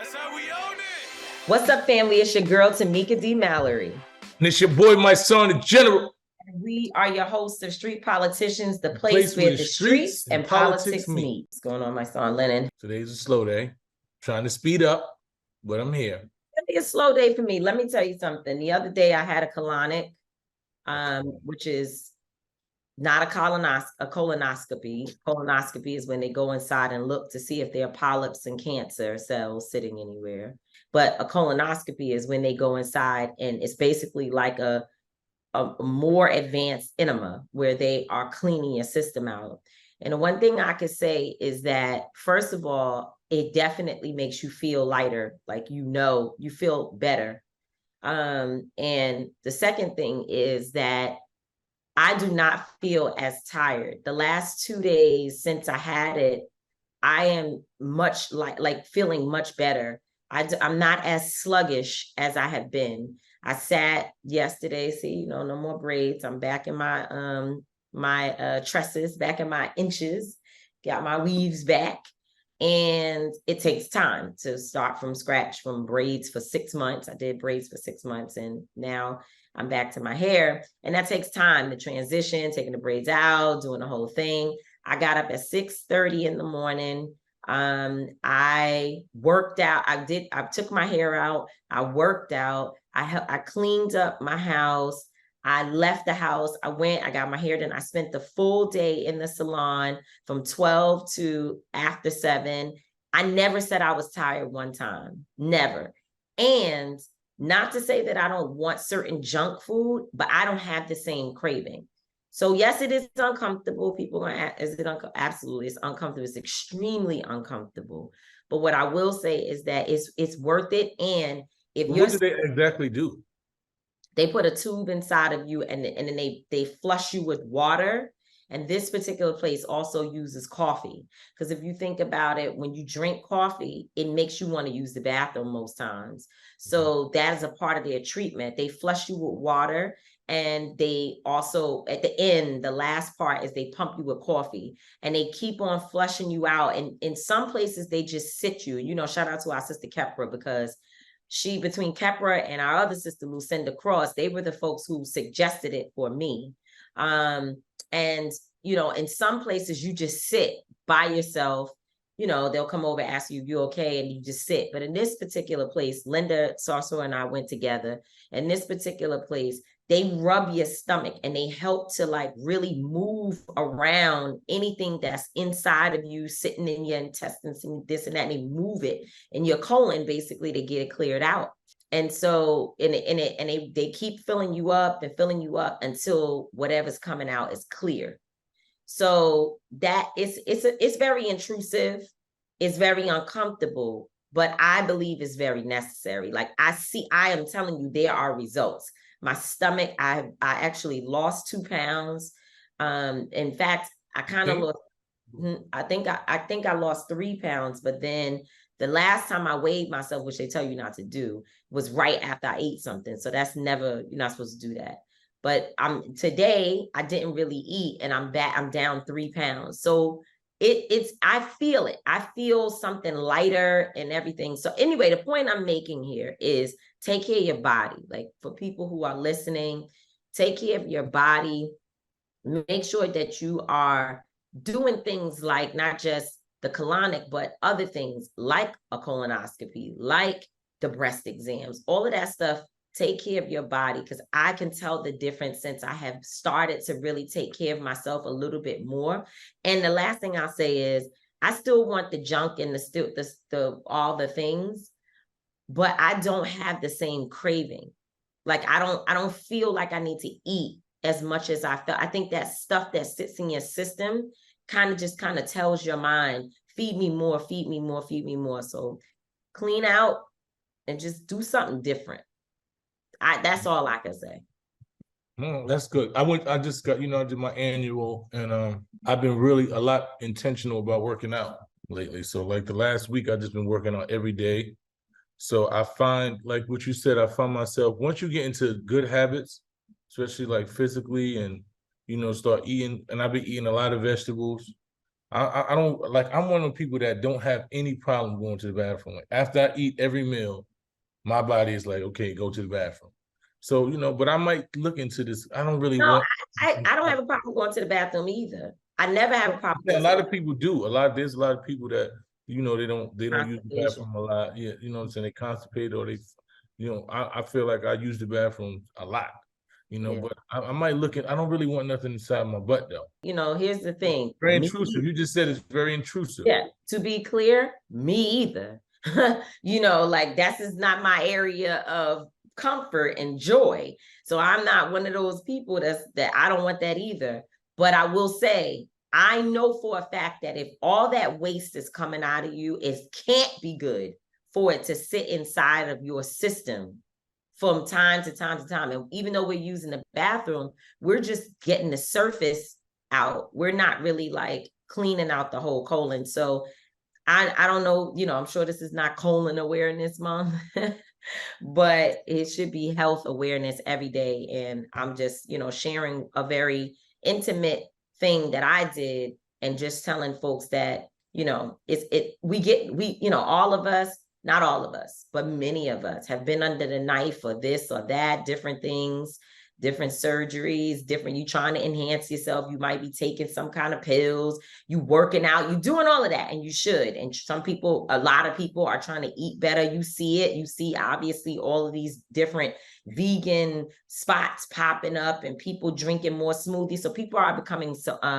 That's how we own it. What's up, family? It's your girl, Tamika D, Mallory. And it's your boy, Mysonne, the General. We are your hosts of Street Politicians, the place where the streets and politics meet. What's going on, Mysonne Lennon? Today's a slow day. Trying to speed up, but I'm here. It'll be a slow day for me. Let me tell you something. The other day I had a colonic, which is not a colonoscopy. Colonoscopy is when they go inside and look to see if there are polyps and cancer cells sitting anywhere. But a colonoscopy is when they go inside, and it's basically like a more advanced enema where they are cleaning your system out. And the one thing I could say is that, first of all, it definitely makes you feel lighter, like you feel better. And the second thing is that I do not feel as tired. The last 2 days since I had it, I am much like feeling much better. I'm not as sluggish as I have been. I sat yesterday, see, no more braids. I'm back in my my tresses, back in my inches, got my weaves back. And it takes time to start from scratch, from braids for 6 months. I did braids for 6 months, and now I'm back to my hair. And that takes time, the transition, taking the braids out, doing the whole thing. I got up at 6:30 in the morning. I worked out. I took my hair out. I worked out. I cleaned up my house. I left the house. I got my hair done. I spent the full day in the salon from 12 to after 7. I never said I was tired one time, never. And not to say that I don't want certain junk food, but I don't have the same craving. So yes, it is uncomfortable. People are going to ask, is it absolutely, it's uncomfortable. It's extremely uncomfortable. But what I will say is that it's worth it. And if what do they exactly do? They put a tube inside of you, and then they flush you with water. And this particular place also uses coffee. Because if you think about it, when you drink coffee, it makes you want to use the bathroom most times. So that is a part of their treatment. They flush you with water. And they also, at the end, the last part is they pump you with coffee, and they keep on flushing you out. And in some places, they just sit you. Shout out to our sister Kepra, because between Kepra and our other sister, Lucinda Cross, they were the folks who suggested it for me. And, in some places, you just sit by yourself. They'll come over, ask you if you're okay, and you just sit. But in this particular place, Linda Sarso and I went together. In this particular place, they rub your stomach, and they help to really move around anything that's inside of you, sitting in your intestines and this and that, and they move it in your colon, basically, to get it cleared out. And so, they keep filling you up until whatever's coming out is clear. So that it's very intrusive. It's very uncomfortable, but I believe it's very necessary. I am telling you, there are results. My stomach, I actually lost 2 pounds. In fact, I kind of lost, I think I lost 3 pounds, but then the last time I weighed myself, which they tell you not to do, was right after I ate something. So that's you're not supposed to do that. But today I didn't really eat, and I'm down 3 pounds. So I feel it. I feel something lighter and everything. So anyway, the point I'm making here is take care of your body. For people who are listening, take care of your body. Make sure that you are doing things like not just the colonic, but other things like a colonoscopy, like the breast exams, all of that stuff. Take care of your body, because I can tell the difference since I have started to really take care of myself a little bit more. And the last thing I'll say is I still want the junk and all the things, but I don't have the same craving. I don't feel like I need to eat as much as I felt. I think that stuff that sits in your system kind of tells your mind, feed me more, feed me more, feed me more. So clean out and just do something different. That's all I can say. That's good. I just got, I did my annual, and I've been really a lot intentional about working out lately. So the last week, I've just been working out every day. So I find, like what you said, I find myself, once you get into good habits, especially physically, and, start eating, and I've been eating a lot of vegetables. I don't like. I'm one of the people that don't have any problem going to the bathroom. Like, after I eat every meal, my body is like, okay, go to the bathroom. So, but I might look into this. I don't really No, want. I don't have a problem going to the bathroom either. I never have a problem A going to lot the of people do. There's a lot of people that they don't use the constipation. bathroom a lot. Yeah, you know what I'm saying? They constipate or they, I feel like I use the bathroom a lot. Yeah. But I might look at. I don't really want nothing inside my butt though. Here's the thing. Very intrusive. You just said it's very intrusive. Yeah, to be clear, me either. Like that's is not my area of comfort and joy. So I'm not one of those people that I don't want that either. But I will say, I know for a fact that if all that waste is coming out of you, it can't be good for it to sit inside of your system from time to time to time. And even though we're using the bathroom, we're just getting the surface out. We're not really like cleaning out the whole colon. So I don't know, I'm sure this is not colon awareness month, but it should be health awareness every day. And I'm just, sharing a very intimate thing that I did and just telling folks that, all of us, not all of us, but many of us have been under the knife for this or that, different things, different surgeries, you trying to enhance yourself. You might be taking some kind of pills, you working out, you doing all of that, and you should. And a lot of people are trying to eat better. You see it. You see, obviously, all of these different vegan spots popping up and people drinking more smoothies. So people are becoming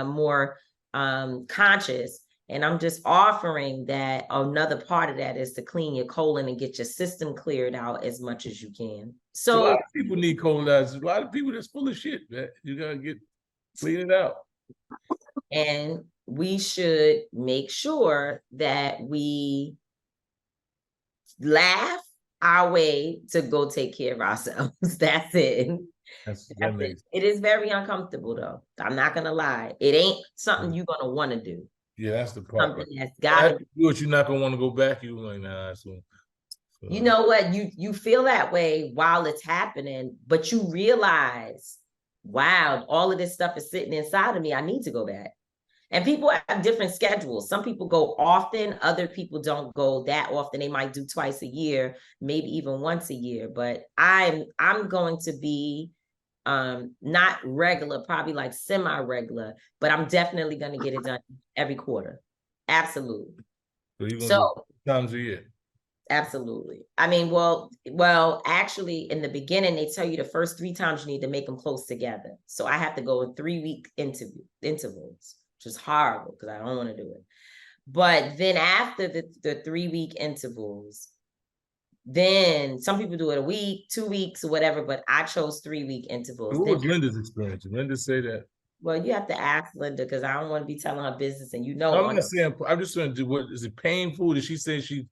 more conscious. And I'm just offering that another part of that is to clean your colon and get your system cleared out as much as you can. So a lot So of people need colonizers. A lot of people that's full of shit, man. You gotta clean it out. and we should make sure that we laugh our way to go take care of ourselves. That's it. That makes It is very uncomfortable though. I'm not gonna lie. It ain't something you're gonna want to do. Yeah, that's the part. Something Right? that's gotta be. Do it. You're not gonna want to go back. You like, nah. You know what? You feel that way while it's happening, but you realize, wow, all of this stuff is sitting inside of me. I need to go back. And people have different schedules. Some people go often, other people don't go that often. They might do twice a year, maybe even once a year. But I'm going to be not regular, probably like semi-regular, but I'm definitely going to get it done every quarter. Absolutely. So you're gonna So do times a year. absolutely. I mean, well, actually, in the beginning, they tell you the first 3 times you need to make them close together. So I have to go in 3-week intervals, which is horrible because I don't want to do it. But then after the 3-week intervals, then some people do it a week, 2 weeks, or whatever. But I chose 3-week intervals. So what Then, was Linda's experience? Did Linda say that? well, you have to ask Linda because I don't want to be telling her business, and No, I'm not saying. I'm just saying, what is it painful? Did she say she?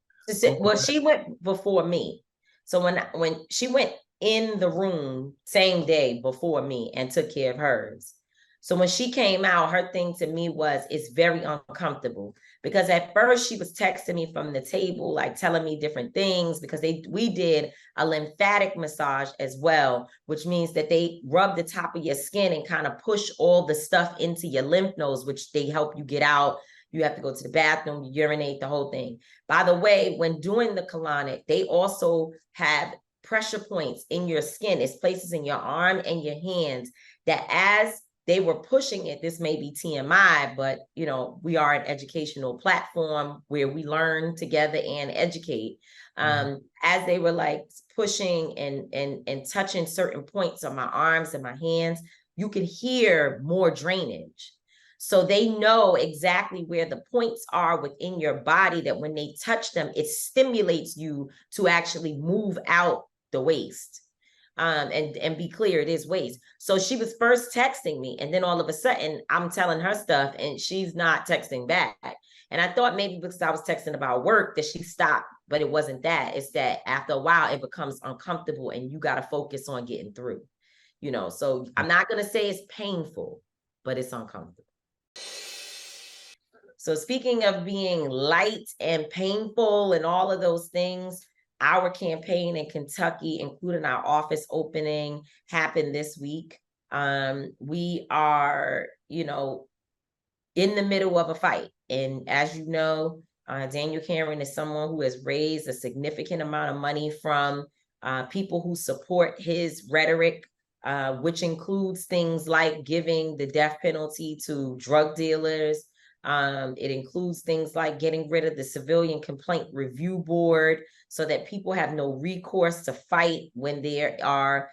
well, she went before me. So when she went in the room same day before me and took care of hers. So when she came out, her thing to me was, it's very uncomfortable because at first she was texting me from the table, like telling me different things because we did a lymphatic massage as well, which means that they rub the top of your skin and kind of push all the stuff into your lymph nodes, which they help you get out. You have to go to the bathroom, urinate, the whole thing. By the way, when doing the colonic, they also have pressure points in your skin. It's places in your arm and your hands that as they were pushing it, this may be TMI, but we are an educational platform where we learn together and educate. As they were like pushing and touching certain points on my arms and my hands, you could hear more drainage. So they know exactly where the points are within your body that when they touch them, it stimulates you to actually move out the waste. And be clear, it is waste. So she was first texting me, and then all of a sudden I'm telling her stuff and she's not texting back. And I thought maybe because I was texting about work that she stopped, but it wasn't that. It's that after a while it becomes uncomfortable and you got to focus on getting through, So I'm not going to say it's painful, but it's uncomfortable. So speaking of being light and painful and all of those things, our campaign in Kentucky, including our office opening, happened this week. We are, in the middle of a fight. And as you know, Daniel Cameron is someone who has raised a significant amount of money from people who support his rhetoric, which includes things like giving the death penalty to drug dealers. It includes things like getting rid of the Civilian Complaint Review Board so that people have no recourse to fight when there are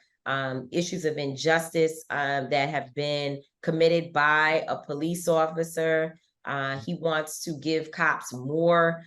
issues of injustice that have been committed by a police officer. He wants to give cops more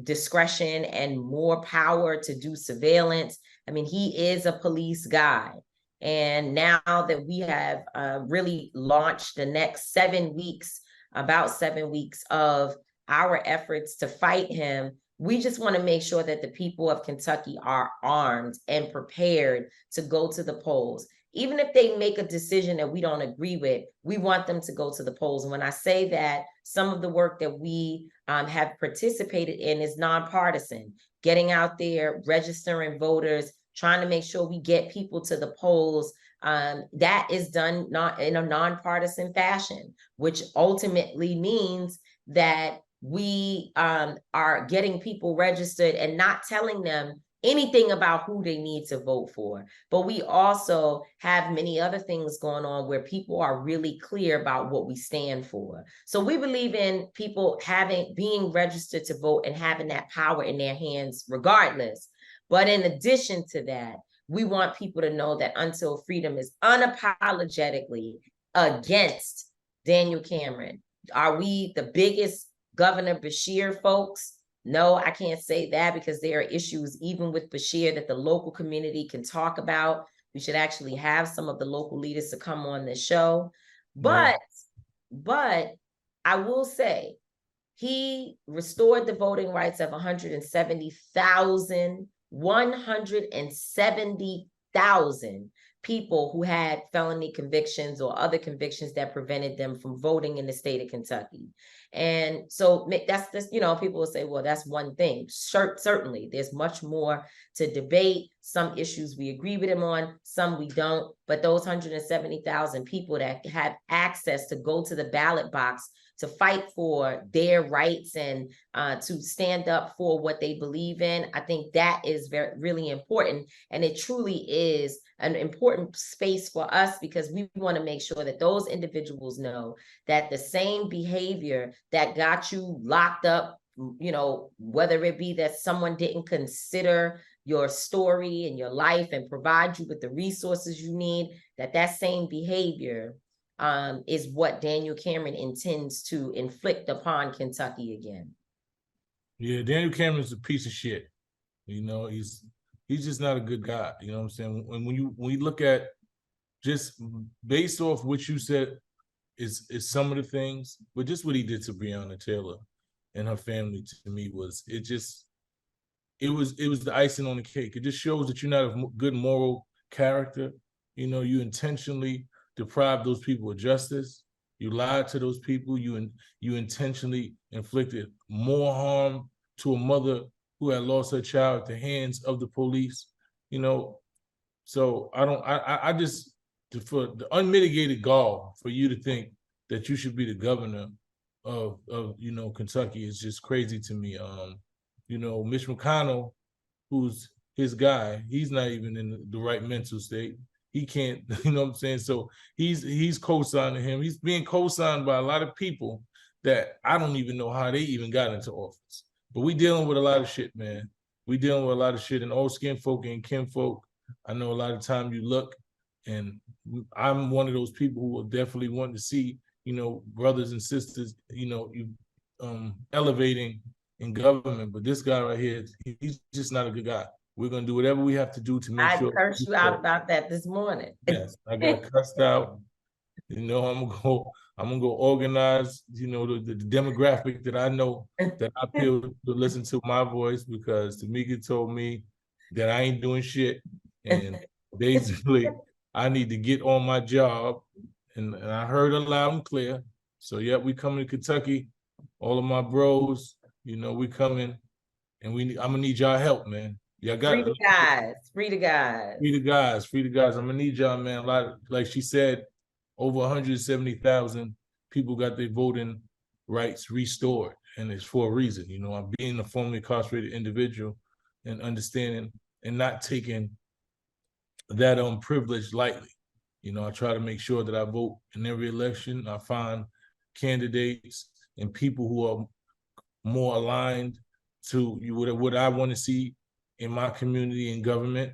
discretion and more power to do surveillance. I mean, he is a police guy. And now that we have really launched the next 7 weeks, about 7 weeks of our efforts to fight him, we just want to make sure that the people of Kentucky are armed and prepared to go to the polls. Even if they make a decision that we don't agree with, we want them to go to the polls. And when I say that, some of the work that we have participated in is nonpartisan, getting out there, registering voters, trying to make sure we get people to the polls. That is done not in a nonpartisan fashion, which ultimately means that we are getting people registered and not telling them anything about who they need to vote for. But we also have many other things going on where people are really clear about what we stand for. So we believe in people being registered to vote and having that power in their hands regardless. But in addition to that, we want people to know that Until Freedom is unapologetically against Daniel Cameron. Are we the biggest Governor Bashir folks? No, I can't say that, because there are issues even with Bashir that the local community can talk about. We should actually have some of the local leaders to come on the show. But I will say, he restored the voting rights of 170,000 people who had felony convictions or other convictions that prevented them from voting in the state of Kentucky. And so that's just, people will say, well, that's one thing. Certainly, there's much more to debate. Some issues we agree with him on, some we don't. But those 170,000 people that have access to go to the ballot box to fight for their rights and to stand up for what they believe in, I think that is really important. And it truly is an important space for us, because we want to make sure that those individuals know that the same behavior that got you locked up, whether it be that someone didn't consider your story and your life and provide you with the resources you need, that same behavior is what Daniel Cameron intends to inflict upon Kentucky again. Yeah, Daniel Cameron's a piece of shit. He's just not a good guy. You know what I'm saying? When you look at, just based off what you said is some of the things, but just what he did to Breonna Taylor and her family, to me, was it was the icing on the cake. It just shows that you're not a good moral character. You intentionally deprived those people of justice. You lied to those people. You intentionally inflicted more harm to a mother who had lost her child at the hands of the police. So I just, for the unmitigated gall for you to think that you should be the governor of Kentucky is just crazy to me. Mitch McConnell, who's his guy, he's not even in the right mental state. He can't, you know what I'm saying? So he's co-signing him. He's being co-signed by a lot of people that I don't even know how they even got into office. But we dealing with a lot of shit, man. We dealing with a lot of shit, and old skin folk and kin folk. I know a lot of time you look, and I'm one of those people who will definitely want to see, brothers and sisters, elevating in government. But this guy right here, he's just not a good guy. We're gonna do whatever we have to do to make sure. I cursed you out about that this morning. Yes, I got cussed out. I'm gonna go organize, the demographic that I know that I feel to listen to my voice, because Tamika told me that I ain't doing shit, and basically I need to get on my job, and I heard it loud and clear. So yeah, we coming to Kentucky, all of my bros, we coming, and I'm gonna need y'all help, man. Y'all got free the guys, free the guys. Free the guys, free the guys. I'm gonna need y'all, man. A lot, like she said, over 170,000 people got their voting rights restored, and it's for a reason. You know, I'm being a formerly incarcerated individual and understanding and not taking that privilege lightly. You know, I try to make sure that I vote in every election. I find candidates and people who are more aligned to what I want to see in my community and government.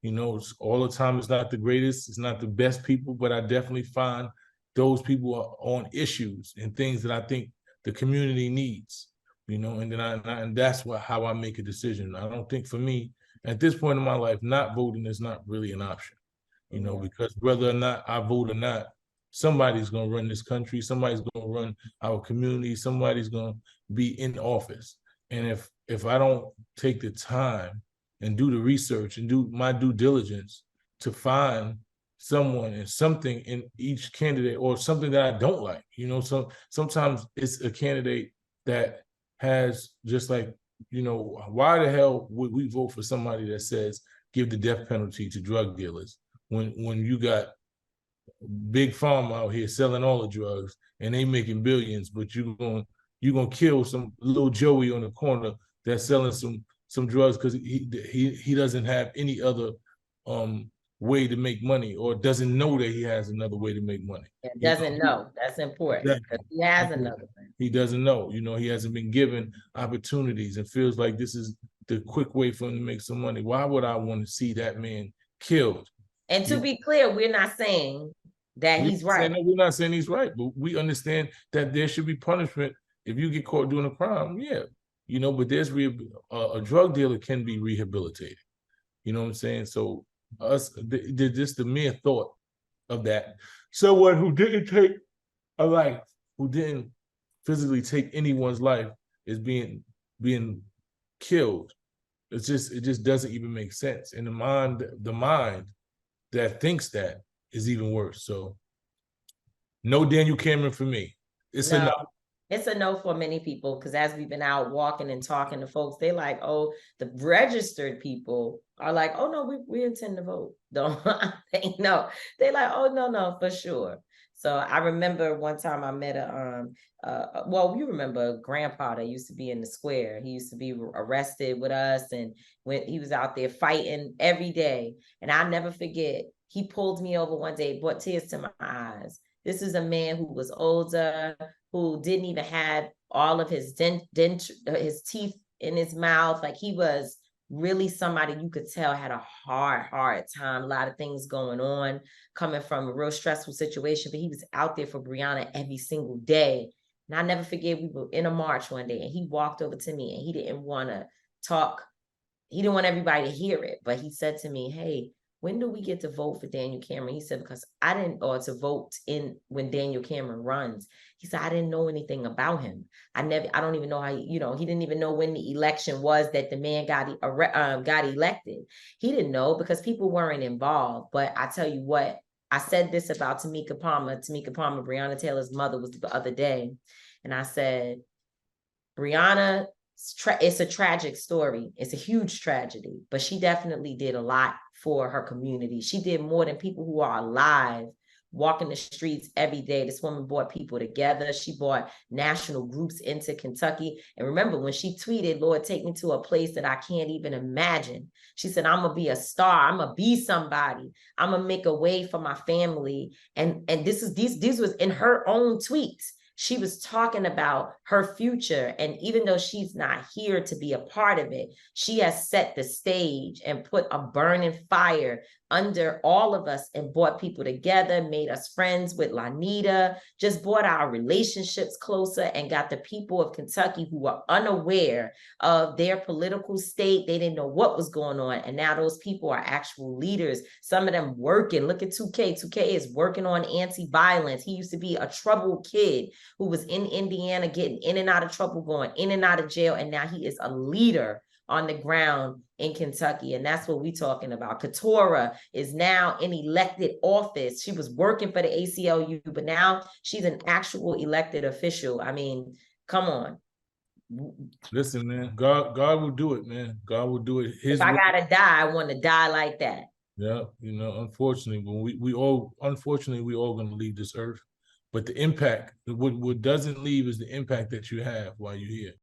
You know, all the time it's not the greatest, it's not the best people, but I definitely find those people are on issues and things that I think the community needs. You know, and then and that's how I make a decision. I don't think for me at this point in my life, not voting is not really an option. You know, because whether or not I vote or not, somebody's going to run this country, somebody's going to run our community, somebody's going to be in office. And if I don't take the time and do the research and do my due diligence to find someone and something in each candidate or something that I don't like, you know, so sometimes it's a candidate that has just like, you know, why the hell would we vote for somebody that says give the death penalty to drug dealers when you got big pharma out here selling all the drugs and they making billions, but you're gonna kill some little Joey on the corner that's selling some drugs because he doesn't have any other way to make money or doesn't know that he has another way to make money. It doesn't know. That's important because he has another one. He doesn't know. You know, he hasn't been given opportunities and feels like this is the quick way for him to make some money. Why would I want to see that man killed? And to be clear, we're not saying that he's right. We're not saying he's right, but we understand that there should be punishment if you get caught doing a crime. Yeah, you know, but there's a drug dealer can be rehabilitated. You know what I'm saying? So just the mere thought of that, someone who didn't take a life, who didn't physically take anyone's life, is being killed. It just doesn't even make sense. And the mind that thinks that is even worse. So no Daniel Cameron for me. It's a no. It's a no for many people because as we've been out walking and talking to folks, they like, oh, the registered people are like, oh no, we intend to vote. Don't they know? They like, oh no, for sure. So I remember one time I met well, you remember a grandpa that used to be in the square. He used to be arrested with us, and when he was out there fighting every day. And I'll never forget, he pulled me over one day, brought tears to my eyes. This is a man who was older, who didn't even have all of his his teeth in his mouth. Like he was really somebody you could tell had a hard time, a lot of things going on, coming from a real stressful situation, but he was out there for Breonna every single day. And I never forget, we were in a march one day and he walked over to me and he didn't want to talk. He didn't want everybody to hear it, but he said to me, hey, when do we get to vote for Daniel Cameron? He said, because I didn't, or to vote in when Daniel Cameron runs. He said, I didn't know anything about him. I don't even know how, he didn't even know when the election was that the man got elected. He didn't know because people weren't involved. But I tell you what, I said this about Tamika Palmer, Breonna Taylor's mother, was the other day. And I said, Breonna, it's a tragic story. It's a huge tragedy, but she definitely did a lot for her community. She did more than people who are alive walking the streets every day. This woman brought people together. She brought national groups into Kentucky. And remember when she tweeted, Lord, take me to a place that I can't even imagine. She said, I'm gonna be a star. I'm gonna be somebody. I'm gonna make a way for my family. And these was in her own tweets. She was talking about her future. And even though she's not here to be a part of it, she has set the stage and put a burning fire under all of us and brought people together, made us friends with Lanita, just brought our relationships closer and got the people of Kentucky who were unaware of their political state. They didn't know what was going on. And now those people are actual leaders. Some of them working. Look at 2K. 2K is working on anti-violence. He used to be a troubled kid who was in Indiana getting in and out of trouble, going in and out of jail. And now he is a leader on the ground in Kentucky. And that's what we're talking about. Keturah is now in elected office. She was working for the ACLU, but now she's an actual elected official. I mean, come on. Listen, man, God will do it, man. God will do it. If I gotta die, I want to die like that. Yeah, unfortunately, when we all gonna leave this earth. but the impact, what doesn't leave is the impact that you have while you're here.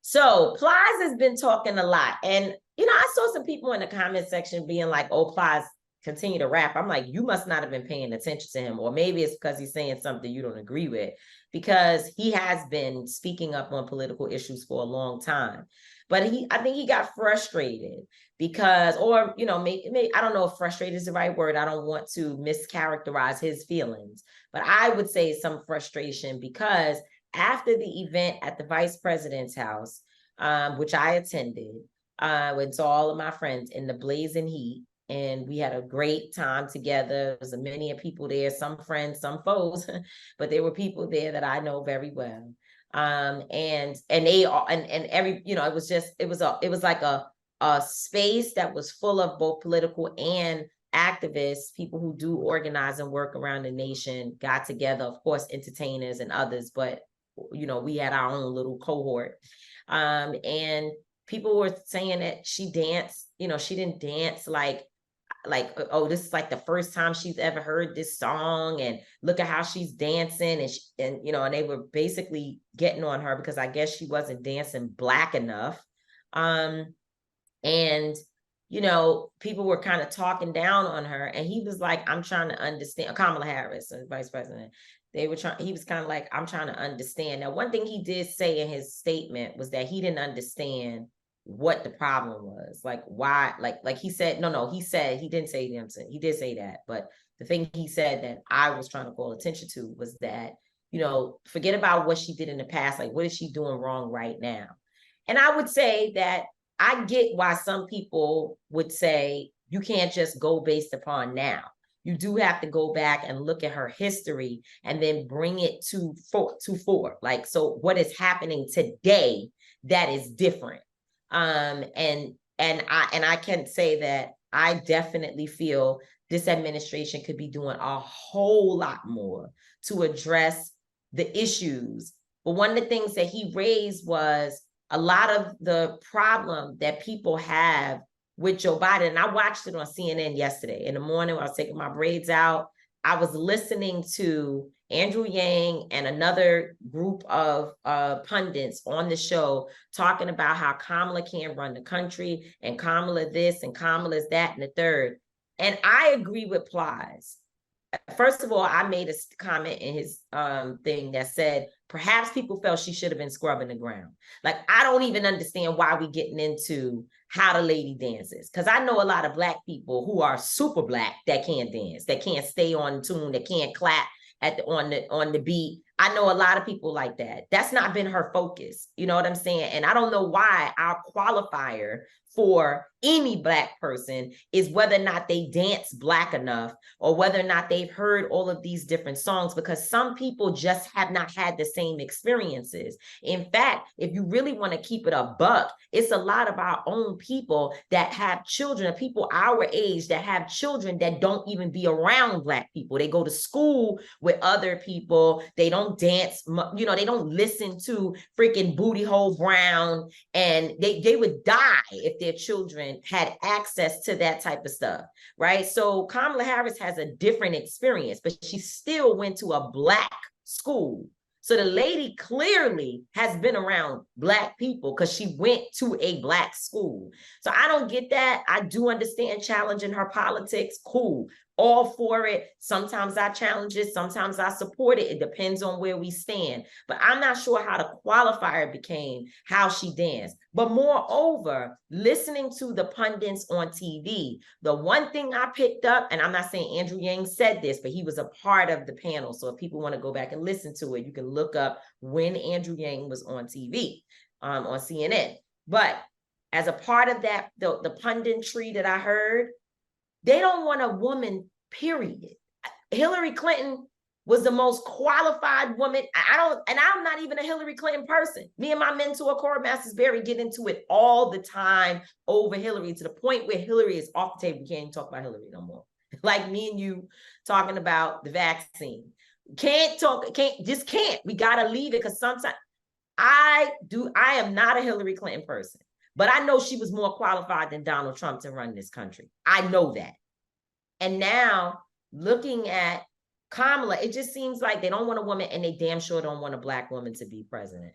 So Plies has been talking a lot. And, I saw some people in the comment section being like, oh, Plies continue to rap. I'm like, you must not have been paying attention to him. Or maybe it's because he's saying something you don't agree with, because he has been speaking up on political issues for a long time. But I think he got frustrated because, or, maybe, I don't know if frustrated is the right word. I don't want to mischaracterize his feelings, but I would say some frustration because after the event at the vice president's house, which I attended, went to all of my friends in the blazing heat, and we had a great time together. There was many people there, some friends, some foes, but there were people there that I know very well. And they all, and every, it was like a space that was full of both political and activists, people who do organize and work around the nation, got together, of course, entertainers and others, but we had our own little cohort. And people were saying that she danced, she didn't dance like, oh, this is like the first time she's ever heard this song, and look at how she's dancing, and they were basically getting on her because I guess she wasn't dancing Black enough. And people were kind of talking down on her, and he was like, I'm trying to understand. Kamala Harris, vice president, he was kind of like, I'm trying to understand. Now, one thing he did say in his statement was that he didn't understand what the problem was, like why, like he said, he said, he didn't say he did say that, but the thing he said that I was trying to call attention to was that, forget about what she did in the past, like what is she doing wrong right now? And I would say that I get why some people would say you can't just go based upon now. You do have to go back and look at her history and then bring it to forward. Like, so what is happening today that is different? And I can say that I definitely feel this administration could be doing a whole lot more to address the issues. But one of the things that he raised was a lot of the problem that people have with Joe Biden. And I watched it on CNN yesterday in the morning when I was taking my braids out. I was listening to Andrew Yang and another group of pundits on the show talking about how Kamala can't run the country, and Kamala this and Kamala that and the third. And I agree with Plies. First of all, I made a comment in his thing that said, perhaps people felt she should have been scrubbing the ground. Like, I don't even understand why we getting into how the lady dances. Because I know a lot of Black people who are super Black that can't dance, that can't stay on tune, that can't clap on the beat. I know a lot of people like that. That's not been her focus. You know what I'm saying? And I don't know why our qualifier for any Black person is whether or not they dance Black enough, or whether or not they've heard all of these different songs, because some people just have not had the same experiences. In fact, if you really want to keep it a buck, it's a lot of our own people that have children, people our age that have children that don't even be around Black people. They go to school with other people. They don't dance, they don't listen to freaking Booty Hole Brown, and they would die if their children had access to that type of stuff, right? So Kamala Harris has a different experience, but she still went to a Black school. So the lady clearly has been around Black people because she went to a Black school. So I don't get that. I do understand challenging her politics. Cool. All for it. Sometimes I challenge it. Sometimes I support it. It depends on where we stand. But I'm not sure how the qualifier became how she danced. But moreover, listening to the pundits on TV, the one thing I picked up, and I'm not saying Andrew Yang said this, but he was a part of the panel. So if people want to go back and listen to it, you can look up when Andrew Yang was on TV, on CNN. But as a part of that, the punditry that I heard, they don't want a woman, period. Hillary Clinton was the most qualified woman. I'm not even a Hillary Clinton person. Me and my mentor, Cora Masters Berry, get into it all the time over Hillary, to the point where Hillary is off the table. We can't even talk about Hillary no more. Like me and you talking about the vaccine. Can't. We got to leave it, because sometimes I am not a Hillary Clinton person. But I know she was more qualified than Donald Trump to run this country. I know that. And now, looking at Kamala, it just seems like they don't want a woman, and they damn sure don't want a black woman to be president.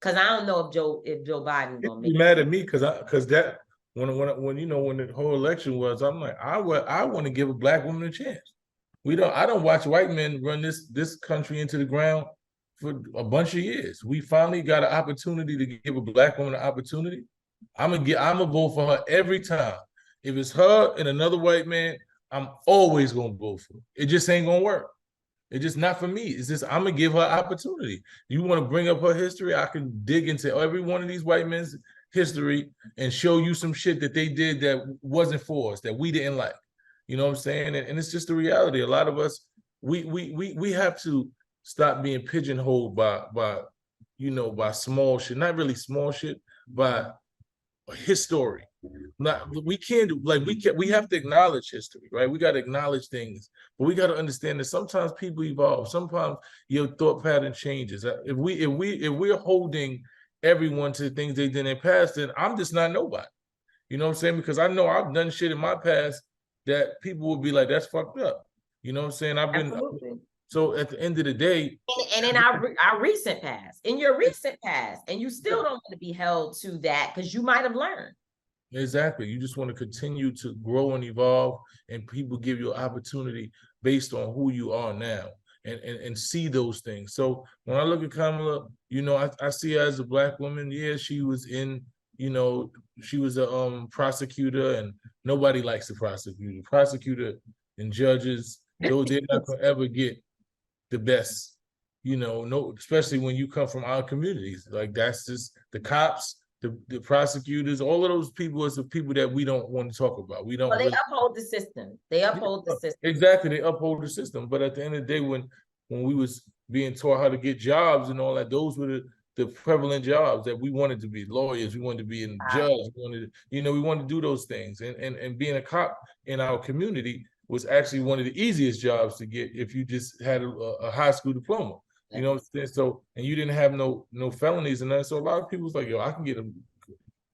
Because I don't know if Joe Biden People gonna be make mad it. at me because that when you know when the whole election was, I'm like, I want to give a black woman a chance. I don't watch white men run this country into the ground for a bunch of years. We finally got an opportunity to give a black woman an opportunity. I'm gonna vote for her every time. If it's her and another white man, I'm always gonna vote for it. It just ain't gonna work. It's just not for me. It's just I'm gonna give her opportunity. You want to bring up her history? I can dig into every one of these white men's history and show you some shit that they did that wasn't for us, that we didn't like. You know what I'm saying? And it's just the reality. A lot of us, we have to stop being pigeonholed by by small shit, not really small shit, by his story. Not we can't do like we have to acknowledge history, right? We got to acknowledge things, but we got to understand that sometimes people evolve. Sometimes your thought pattern changes. If we're holding everyone to the things they did in their past, then I'm just not nobody. You know what I'm saying? Because I know I've done shit in my past that people will be like, that's fucked up. You know what I'm saying? Absolutely. So at the end of the day, And in our recent past, in your recent past, and you still don't want to be held to that because you might have learned. exactly. You just want to continue to grow and evolve, and people give you an opportunity based on who you are now and see those things. So when I look at Kamala, I see her as a black woman. Yeah, she was she was a prosecutor, and nobody likes the prosecutor. Prosecutor and judges, though they're not gonna ever get the best, no, especially when you come from our communities. Like that's just the cops, the prosecutors, all of those people is the people that we don't want to talk about. We don't Well, they really uphold the system. They uphold the system. exactly, they uphold the system. But at the end of the day, when we was being taught how to get jobs and all that, those were the prevalent jobs that we wanted to be. Lawyers, we wanted to be in judge, we wanted to do those things. And being a cop in our community was actually one of the easiest jobs to get if you just had a high school diploma. You know what I'm saying? So, and you didn't have no felonies and that. So a lot of people was like, yo, I can get a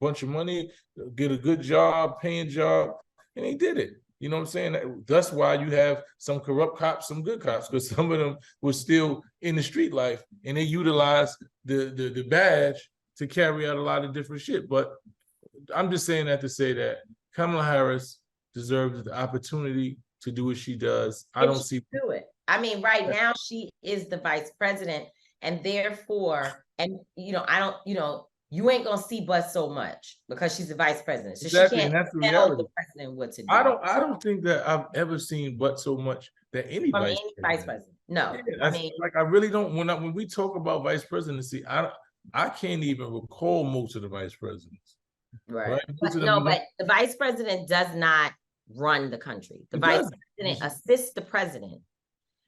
bunch of money, get a good job, paying job, and they did it. You know what I'm saying? That's why you have some corrupt cops, some good cops, because some of them were still in the street life and they utilized the badge to carry out a lot of different shit. But I'm just saying that to say that Kamala Harris deserves the opportunity to do what she does. I don't see do it. I mean, right now she is the vice president, and therefore, and I don't, you ain't gonna see but so much because she's the vice president. So exactly, she can't and that's the tell reality. the president what to do. I don't think that I've ever seen but so much that any From vice any president. vice president. No, Yeah, I mean, like I really don't. When we talk about vice presidency, I can't even recall most of the vice presidents. right. Right? But no, but the vice president does not run the country. The vice president assists the president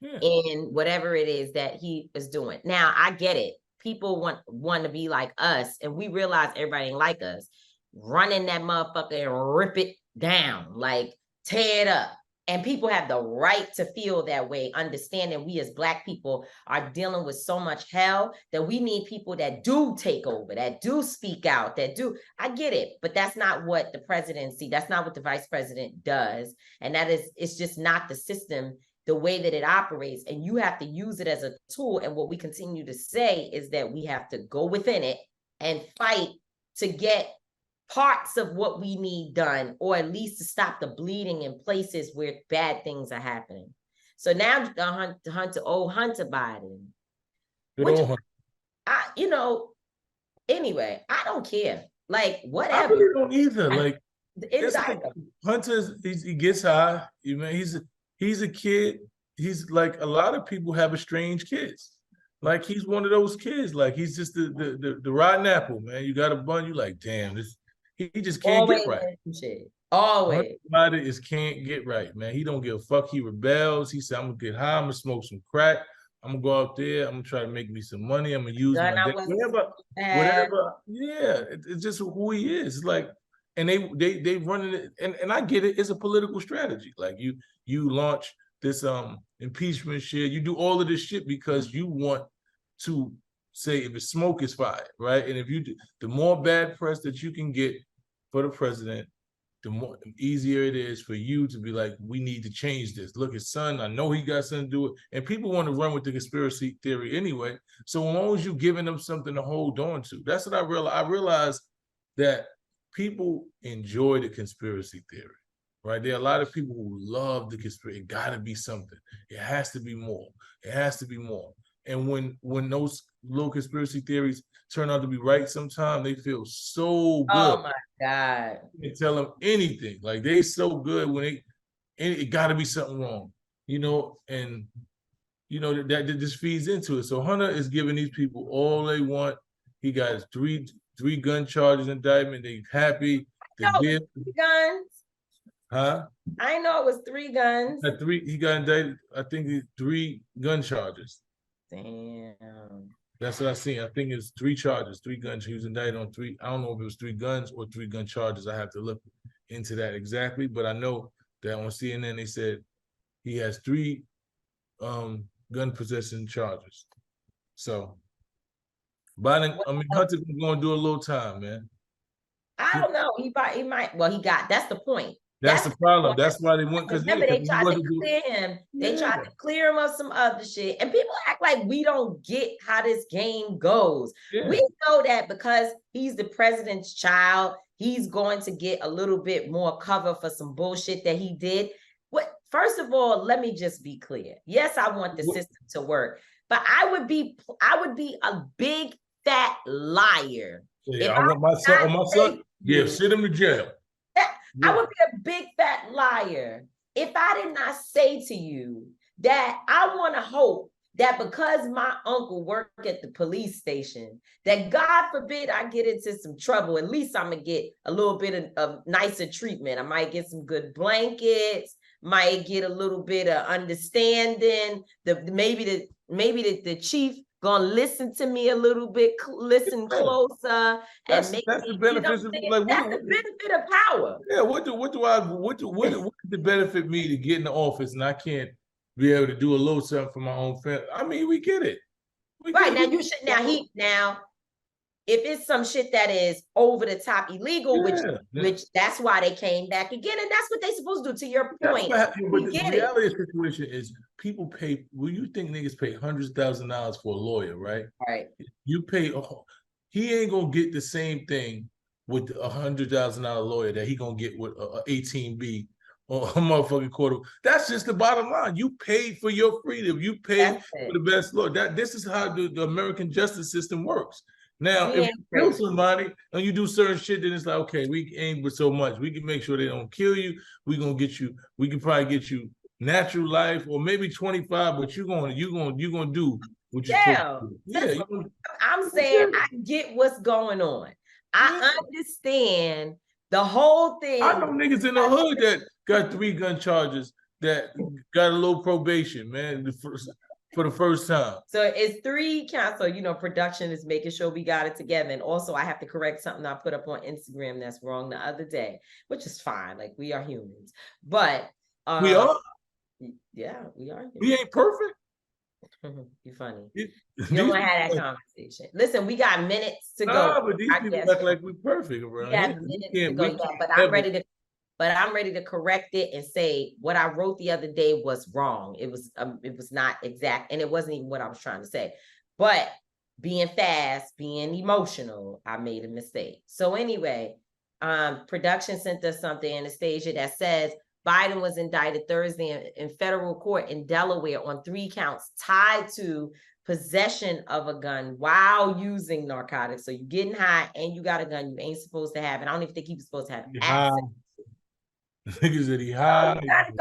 in whatever it is that he is doing. Now, I get it. People want to be like us, and we realize everybody ain't like us. Running that motherfucker and rip it down, like tear it up. And people have the right to feel that way, understanding we as Black people are dealing with so much hell that we need people that do take over, that do speak out, that do. I get it, but that's not what the presidency, that's not what the vice president does. And it's just not the system, the way that it operates. And you have to use it as a tool. And what we continue to say is that we have to go within it and fight to get parts of what we need done, or at least to stop the bleeding in places where bad things are happening. So now Hunter Biden, which anyway, I don't care. Like whatever. I really don't either. Like Hunter, he gets high. He's a kid. He's like a lot of people have estranged kids. Like he's one of those kids. Like he's just the rotten apple, man. You got a bun, you like, damn, he just can't get right. Always. Hunter can't get right, man. He don't give a fuck. He rebels. He said, I'm gonna get high, I'm gonna smoke some crack, I'm gonna go out there, I'm gonna try to make me some money, I'm gonna use my day. Whatever. Yeah, it's just who he is. It's like, and they running it, and I get it, it's a political strategy. Like you launch this impeachment shit, you do all of this shit because you want to say if it's smoke is fire, right? And if the more bad press that you can get for the president, the more easier it is for you to be like, we need to change this. Look at son, I know he got something to do it. And people want to run with the conspiracy theory anyway. So as long as you giving them something to hold on to, that's what I realized. I realized that people enjoy the conspiracy theory, right? There are a lot of people who love the conspiracy. It gotta be something. It has to be more. It has to be more. And when those little conspiracy theories turn out to be right sometime, they feel so good. Oh my God. You can tell them anything. Like they so good when it gotta be something wrong, and that just feeds into it. So Hunter is giving these people all they want. He got his three gun charges indictment. They happy. No, 3 guns. Huh? I know it was 3 guns. He got indicted. I think he's 3 gun charges. Damn. That's what I seen. I think it's 3 charges, 3 guns. He was indicted on 3. I don't know if it was 3 guns or 3 gun charges. I have to look into that exactly. But I know that on CNN they said he has 3 gun possession charges. So Hunter's gonna do a little time, man. I don't know. He might. Well, that's the point. That's the problem. That's why they went, because remember they tried to clear him. They tried to clear him of some other shit. And people act like we don't get how this game goes. Yeah. We know that because he's the president's child, he's going to get a little bit more cover for some bullshit that he did. First of all, let me just be clear. Yes, I want the system to work, but I would be a big fat liar. Yeah, I want my son. Yeah, send him to jail. I would be a big fat liar if I did not say to you that I want to hope that because my uncle worked at the police station, that God forbid I get into some trouble, at least I'm going to get a little bit of nicer treatment. I might get some good blankets, might get a little bit of understanding. Maybe the chief gonna listen to me a little bit, listen closer, that's the benefit. That's the benefit of power. Yeah, what the benefit me to get in the office and I can't be able to do a little something for my own family? I mean, we get it. If it's some shit that is over the top illegal, which that's why they came back again, and that's what they supposed to do. To your point, but the reality of the situation is people pay. Well, you think niggas pay hundreds of thousands of dollars for a lawyer, right? Right. You pay. He ain't gonna get the same thing with a $100,000 lawyer that he gonna get with a 18B or a motherfucking court. That's just the bottom line. You pay for your freedom. You pay for the best lawyer. This is how the American justice system works. Now, if you kill somebody and you do certain shit, then it's like, okay, we ain't with so much. We can make sure they don't kill you. We can probably get you natural life or maybe 25, but you're gonna do what you're supposed to do. I'm saying I get what's going on. I understand the whole thing. I know niggas in the hood that got 3 gun charges that got a little probation, man. For the first time. So it's 3 counts. So, production is making sure we got it together. And also I have to correct something I put up on Instagram that's wrong the other day, which is fine. Like, we are humans. But we are? Yeah, we are humans. We ain't perfect. You're funny. You don't want to have that conversation. Listen, we got minutes to go. But these people act like we're perfect around here. But I'm ready to correct it and say what I wrote the other day was wrong. It was not exact, and it wasn't even what I was trying to say. But being fast, being emotional, I made a mistake. So anyway, production sent us something, Anastasia, that says Biden was indicted Thursday in federal court in Delaware on 3 counts tied to possession of a gun while using narcotics. So you're getting high and you got a gun you ain't supposed to have. And I don't even think he was supposed to have access. Niggas that he high. You gotta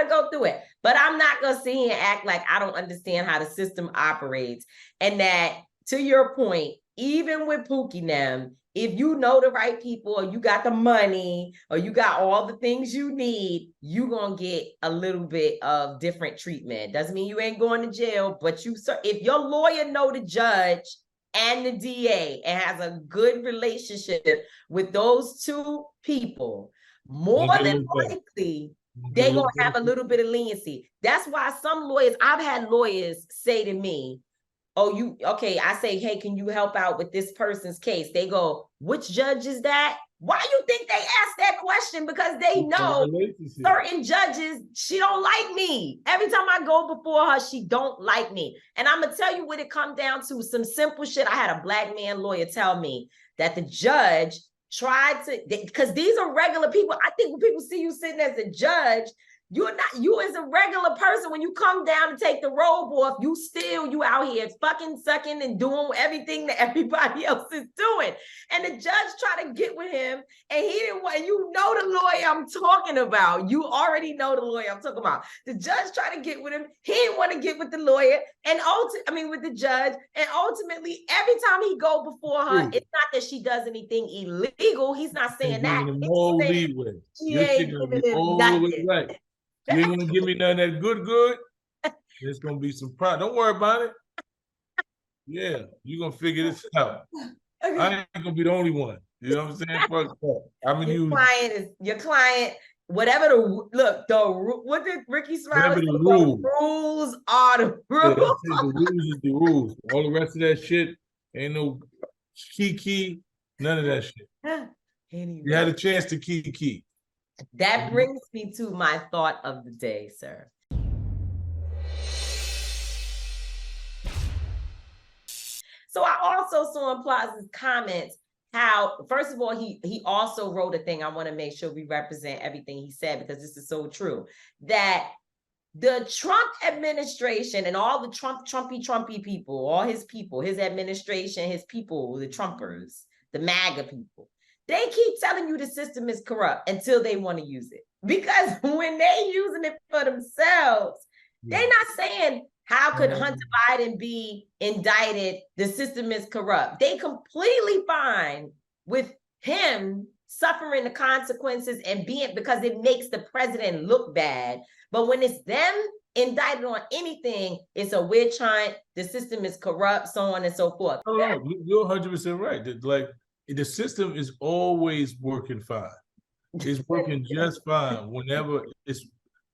go through it. But I'm not gonna sit here and act like I don't understand how the system operates. And that, to your point, even with Pookie them, if you know the right people, or you got the money, or you got all the things you need, you gonna get a little bit of different treatment. Doesn't mean you ain't going to jail, but if your lawyer know the judge and the DA and has a good relationship with those 2 people, more than likely, they're going to have a little bit of leniency. That's why some lawyers, I've had lawyers say to me, oh, you, okay, I say, hey, can you help out with this person's case? They go, which judge is that? Why you think they ask that question? Because they know certain judges, she don't like me. Every time I go before her, she don't like me. And I'm gonna tell you what it come down to, some simple shit. I had a black man lawyer tell me that the judge tried to, because these are regular people. I think when people see you sitting as a judge, you're not, you as a regular person, when you come down to take the robe off, you out here fucking sucking and doing everything that everybody else is doing. And the judge tried to get with him, and he didn't want, you know the lawyer I'm talking about. You already know the lawyer I'm talking about. The judge tried to get with him. He didn't want to get with the lawyer, and with the judge. And ultimately, every time he go before her, it's not that she does anything illegal. He's not saying that. No leeway. She ain't giving him nothing. Right. You ain't gonna give me none of that good. There's gonna be some problem. Don't worry about it. Yeah, you're gonna figure this out. Okay. I ain't gonna be the only one. You know what I'm saying? Fuck that. I mean, your client, whatever what did Ricky Smiley say? The rules are the rules. Yeah, the rules is the rules. All the rest of that shit ain't no key, none of that shit. Anyway. You had a chance to key. That brings me to my thought of the day, sir. So I also saw in Plaza's comments how, first of all, he also wrote a thing. I want to make sure we represent everything he said, because this is so true, that the Trump administration and all the Trumpy people, all his people, his administration, his people, the Trumpers, the MAGA people, they keep telling you the system is corrupt until they want to use it. Because when they using it for themselves, they're not saying, how could Hunter Biden be indicted? The system is corrupt. They completely fine with him suffering the consequences and being, because it makes the president look bad. But when it's them indicted on anything, it's a witch hunt, the system is corrupt, so on and so forth. Oh, you're 100% right. Like, the system is always working fine. It's working just fine whenever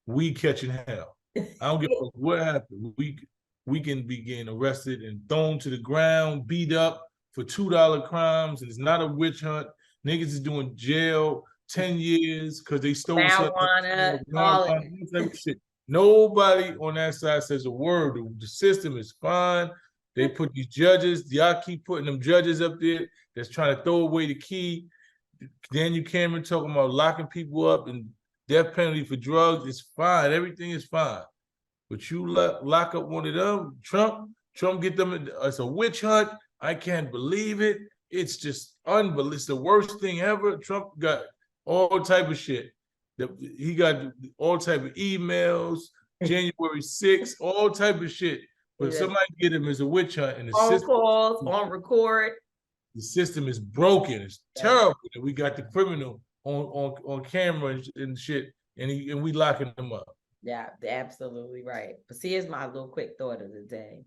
we catching hell. I don't give a fuck what happened. We can be getting arrested and thrown to the ground, beat up for $2 crimes, and it's not a witch hunt. Niggas is doing jail 10 years because they stole marijuana, all that shit. Nobody on that side says a word. The system is fine. They put these judges, y'all keep putting them judges up there that's trying to throw away the key. Daniel Cameron talking about locking people up and death penalty for drugs. It's fine. Everything is fine. But you lock up one of them, Trump get them, it's a witch hunt. I can't believe it. It's just unbelievable. It's the worst thing ever. Trump got all type of shit. He got all type of emails, January 6th, all type of shit. But somebody get him as a witch hunt, and the system calls on record. The system is broken. It's terrible. And we got the criminal on camera and shit, and we locking them up. Yeah, absolutely right. But see, here's my little quick thought of the day.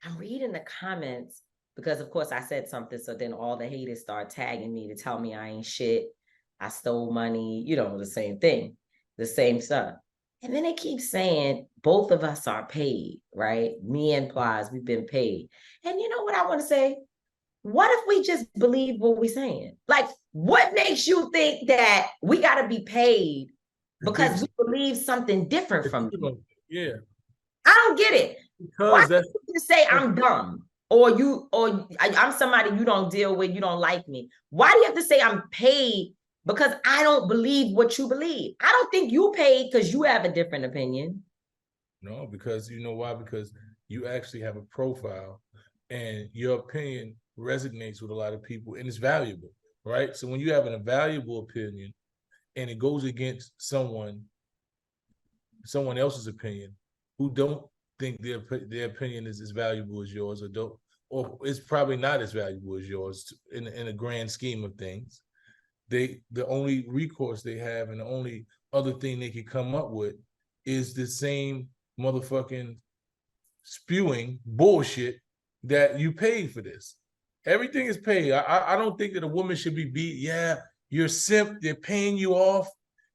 I'm reading the comments because, of course, I said something, so then all the haters start tagging me to tell me I ain't shit, I stole money, the same thing, the same stuff. And then they keep saying both of us are paid, right? Me and Plies, we've been paid. And you know what I want to say? What if we just believe what we're saying? Like, what makes you think that we got to be paid because we believe something different from you? Yeah. I don't get it. Why do you say I'm dumb? Or I'm somebody you don't deal with, you don't like me. Why do you have to say I'm paid? Because I don't believe what you believe. I don't think you paid because you have a different opinion. No, because you know why? Because you actually have a profile and your opinion resonates with a lot of people and it's valuable, right? So when you have a valuable opinion and it goes against someone else's opinion who don't think their opinion is as valuable as yours, or it's probably not as valuable as yours in a grand scheme of things, the only recourse they have and the only other thing they can come up with is the same motherfucking spewing bullshit that you paid for this. Everything is paid. I don't think that a woman should be beat. Yeah, you're simp. They're paying you off.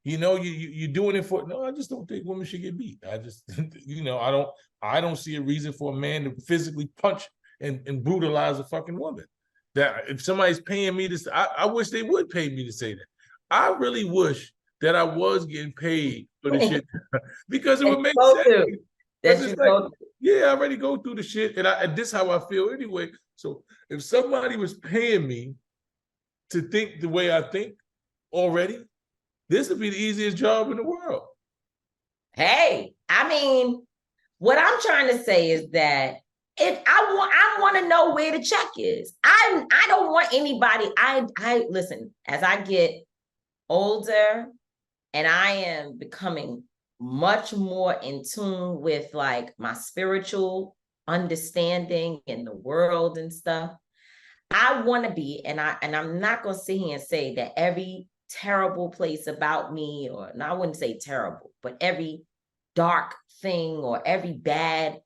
you're doing it for. No, I just don't think women should get beat. I just, I don't see a reason for a man to physically punch and brutalize a fucking woman. That if somebody's paying me to, I wish they would pay me to say that. I really wish that I was getting paid for the shit because it would make sense. Because it's like, yeah, I already go through the shit, and this is how I feel anyway. So if somebody was paying me to think the way I think already, this would be the easiest job in the world. Hey, I mean, what I'm trying to say is that if I want to know where the check is. I don't want anybody. I listen, as I get older and I am becoming much more in tune with like my spiritual understanding in the world and stuff. I want to be, and I'm not going to sit here and say that every terrible place about me, or no, I wouldn't say terrible, but every dark thing or every bad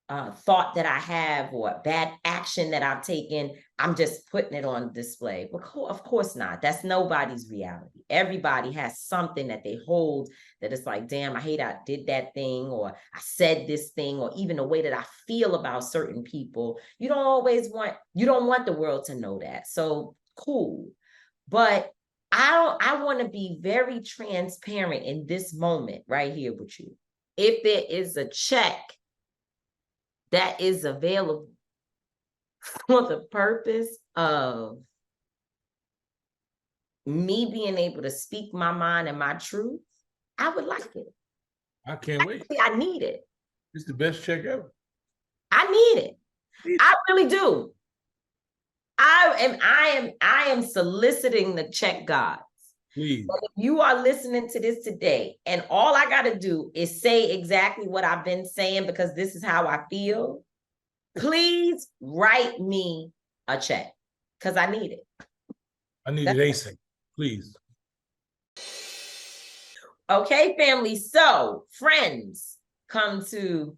thought that I have or bad action that I've taken, I'm just putting it on display. But of course not. That's nobody's reality. Everybody has something that they hold that it's like, damn, I hate I did that thing, or I said this thing, or even the way that I feel about certain people. You don't want the world to know that. So cool. But I want to be very transparent in this moment right here with you. If there is a check that is available for the purpose of me being able to speak my mind and my truth, I would like it. I can't wait. I need it. It's the best check ever. I need it. I really do. I am soliciting the check gods. Please. But if you are listening to this today, and all I got to do is say exactly what I've been saying because this is how I feel, please write me a check because I need it. I need it ASAP, please. Okay, family. So, friends, come to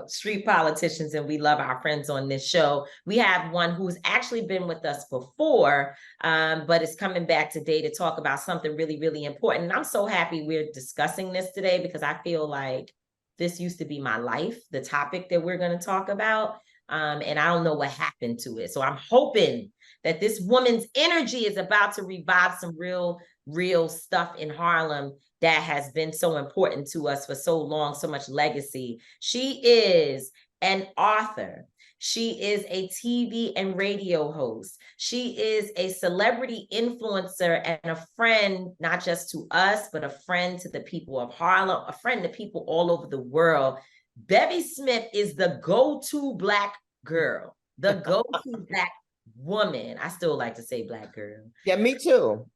Street Politicians, and we love our friends on this show. We have one who's actually been with us before, but is coming back today to talk about something really, really important. And I'm so happy we're discussing this today because I feel like this used to be my life, the topic that we're going to talk about. And I don't know what happened to it. So I'm hoping that this woman's energy is about to revive some real stuff in Harlem that has been so important to us for so long, so much legacy. She is an author. She is a TV and radio host. She is a celebrity influencer and a friend, not just to us, but a friend to the people of Harlem, a friend to people all over the world. Bevy Smith is the go-to Black girl, the go-to Black woman. I still like to say Black girl. Yeah, me too.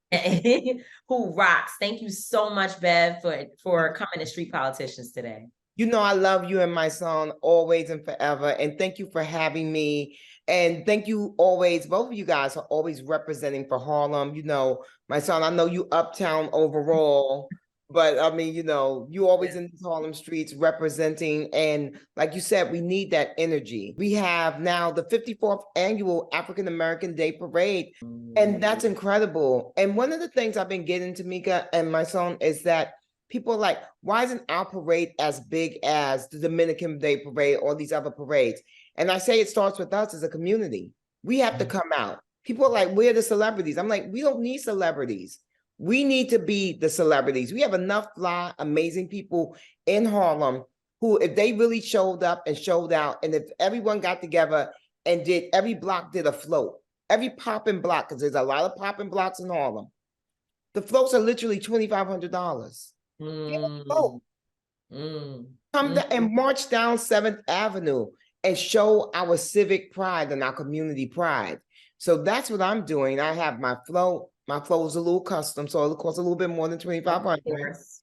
Who rocks. Thank you so much, Bev, for coming to Street Politicians today. You know, I love you and Mysonne always and forever. And thank you for having me. And thank you always, both of you guys are always representing for Harlem. You know, Mysonne, I know you uptown overall, but I mean, you know, you always in these Harlem streets representing. And like you said, we need that energy. We have now the 54th annual African American Day Parade. And that's incredible. And one of the things I've been getting, Tamika and Mysonne, is that people are like, why isn't our parade as big as the Dominican Day Parade or these other parades? And I say it starts with us as a community. We have to come out. People are like, we're the celebrities. I'm like, we don't need celebrities. We need to be the celebrities. We have enough fly, amazing people in Harlem who, if they really showed up and showed out, and if everyone got together and every block did a float, every popping block, because there's a lot of popping blocks in Harlem. The floats are literally $2,500. Come down and march down 7th Avenue and show our civic pride and our community pride. So that's what I'm doing. I have my float. My float is a little custom, so it'll cost a little bit more than $2,500.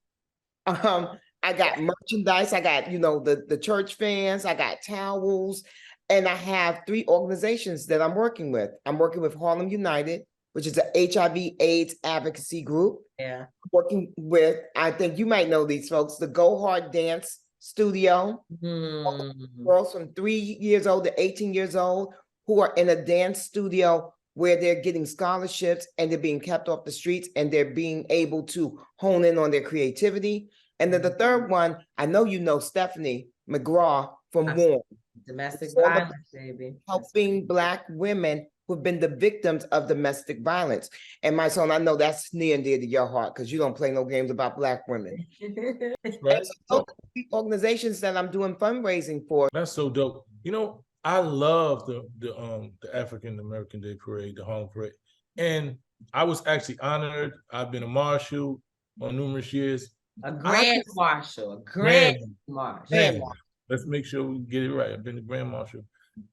I got merchandise. I got, you know, the church fans. I got towels. And I have 3 organizations that I'm working with. I'm working with Harlem United, which is an HIV/AIDS advocacy group. Yeah. Working with, I think you might know these folks, the Go Hard Dance Studio. Girls from 3 years old to 18 years old who are in a dance studio where they're getting scholarships and they're being kept off the streets and they're being able to hone in on their creativity. And then the third one, I know you know Stephanie McGraw from WARN. Domestic It's all about violence, baby. helping Black women who've been the victims of domestic violence. And my son, I know that's near and dear to your heart because you don't play no games about Black women. Right. And so those are the organizations that I'm doing fundraising for. That's so dope. You know, I love the African American Day Parade, the Harlem Parade, and I was actually honored. I've been a marshal on numerous years. A grand marshal, a grand marshal. Man, let's make sure we get it right. I've been the grand marshal,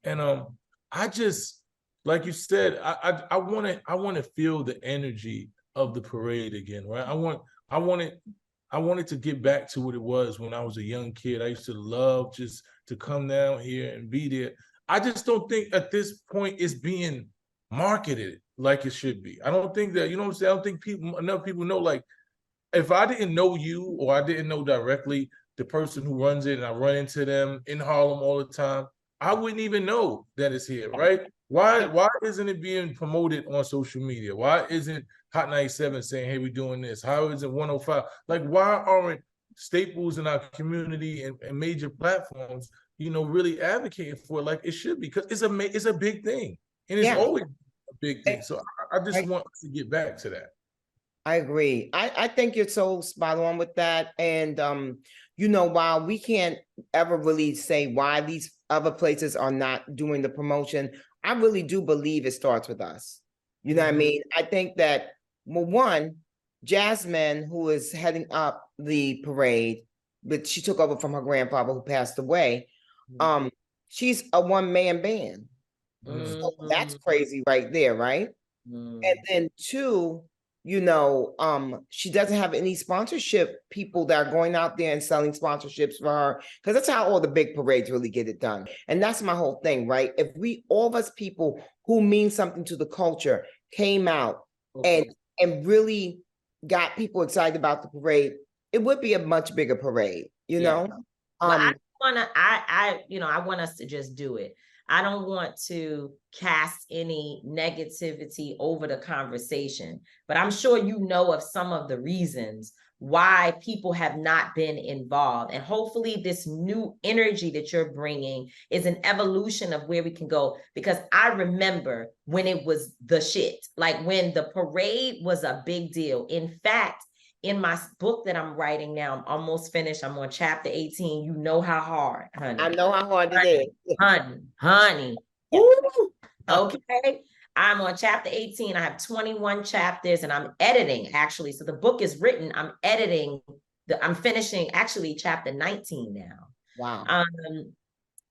and I just, like you said, I want to feel the energy of the parade again, right? I wanted to get back to what it was when I was a young kid. I used to love just to come down here and be there. I just don't think at this point it's being marketed like it should be. I don't think that, you know what I'm saying? I don't think enough people know, like, if I didn't know you or I didn't know directly the person who runs it and I run into them in Harlem all the time, I wouldn't even know that it's here, right? Why isn't it being promoted on social media? Why isn't Hot 97 saying, hey, we're doing this? How isn't 105? Like, why aren't staples in our community and major platforms, you know, really advocating for it like it should be? Because it's a big thing. And it's always a big thing. So I just want to get back to that. I agree. I think you're so spot on with that. And, you know, while we can't ever really say why these other places are not doing the promotion, I really do believe it starts with us. You know what I mean? I think that, well, one, Jasmine, who is heading up the parade, but she took over from her grandfather who passed away. She's a one-man band. So that's crazy right there, right? And then two, you know, she doesn't have any sponsorship people that are going out there and selling sponsorships for her, because that's how all the big parades really get it done. And that's my whole thing, right? If we, all of us people who mean something to the culture, came out and really got people excited about the parade, it would be a much bigger parade, you know? Well, I want us to just do it. I don't want to cast any negativity over the conversation, but I'm sure you know of some of the reasons why people have not been involved. And hopefully this new energy that you're bringing is an evolution of where we can go. Because I remember when it was the shit, like when the parade was a big deal. In fact, in my book that I'm writing now, I'm almost finished. I'm on chapter 18. You know how hard, honey. I know how hard it is. Honey. Okay. I'm on chapter 18. I have 21 chapters and I'm editing actually. So the book is written. I'm editing. I'm finishing actually chapter 19 now. Wow.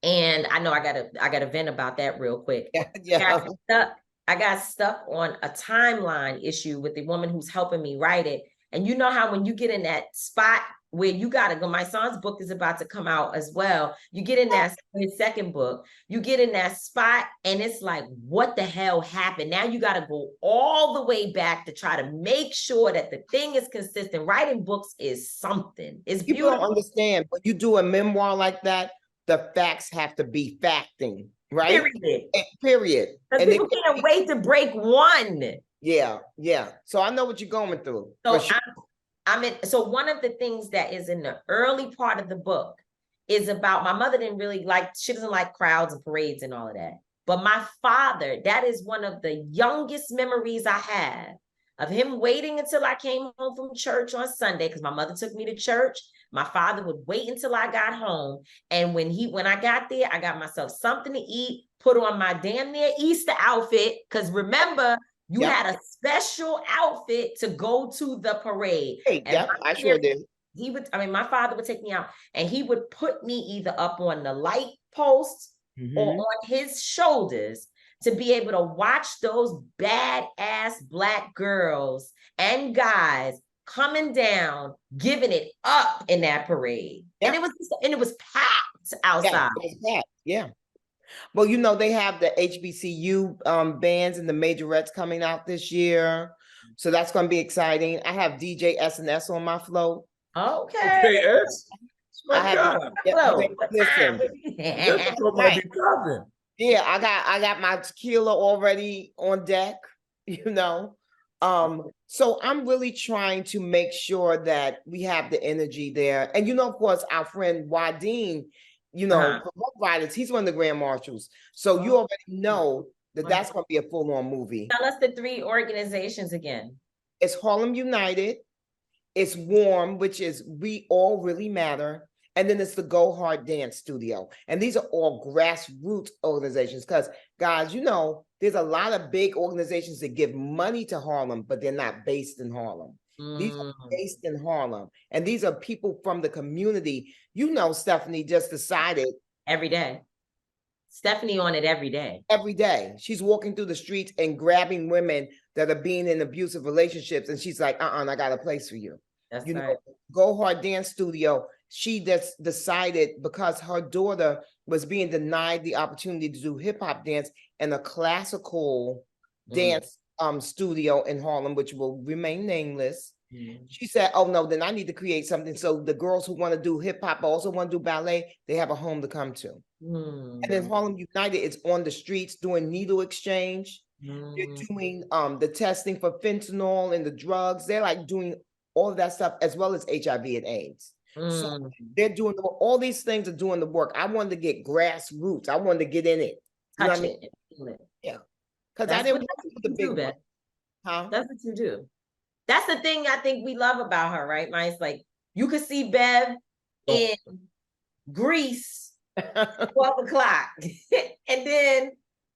And I know I gotta vent about that real quick. I got stuck on a timeline issue with the woman who's helping me write it. And you know how when you get in that spot where you gotta go, my son's book is about to come out as well. You get in that, his second book, you get in that spot and it's like, what the hell happened? Now you gotta go all the way back to try to make sure that the thing is consistent. Writing books is something. It's beautiful. You don't understand, when you do a memoir like that, the facts have to be facting, right? Period. Because people can't wait to break one. Yeah. So I know what you're going through. So so one of the things that is in the early part of the book is about, my mother didn't really like, she doesn't like crowds and parades and all of that. But my father, that is one of the youngest memories I have of him waiting until I came home from church on Sunday, because my mother took me to church. My father would wait until I got home. And when I got there, I got myself something to eat, put on my damn near Easter outfit. Because remember, you had a special outfit to go to the parade. Hey, I sure did. My father would take me out and he would put me either up on the light post or on his shoulders to be able to watch those badass Black girls and guys coming down, giving it up in that parade. And it was packed outside. Yeah. Well, you know, they have the HBCU bands and the majorettes coming out this year. So that's going to be exciting. I have DJ S&S on my float. Okay. Listen. Yeah, I got my tequila already on deck, you know. So I'm really trying to make sure that we have the energy there. And of course, our friend Wadeen, for Rough Riders, he's one of the Grand Marshals. So you already know that that's going to be a full-on movie. Tell us the 3 organizations again. It's Harlem United, it's Warm, which is We All Really Matter, and then it's the Go Hard Dance Studio. And these are all grassroots organizations because, guys, there's a lot of big organizations that give money to Harlem, but they're not based in Harlem. These are based in Harlem. And these are people from the community. Stephanie just decided. Every day. Stephanie on it every day. Every day. She's walking through the streets and grabbing women that are being in abusive relationships. And she's like, I got a place for you. That's right. Go Hard Dance Studio. She just decided because her daughter was being denied the opportunity to do hip hop dance in a classical dance studio in Harlem, which will remain nameless. She said, oh no, then I need to create something. So the girls who want to do hip hop also want to do ballet, they have a home to come to. And then Harlem United is on the streets doing needle exchange. They're doing the testing for fentanyl and the drugs. They're like doing all of that stuff as well as HIV and AIDS. So they're doing all these things are doing the work. I wanted to get grassroots. I wanted to get in it. Touch it. Yeah. Because I didn't want to do the big one. Huh? That's what you do. That's the thing I think we love about her, right? Mine's like, you could see Bev in Greece 12 o'clock. And then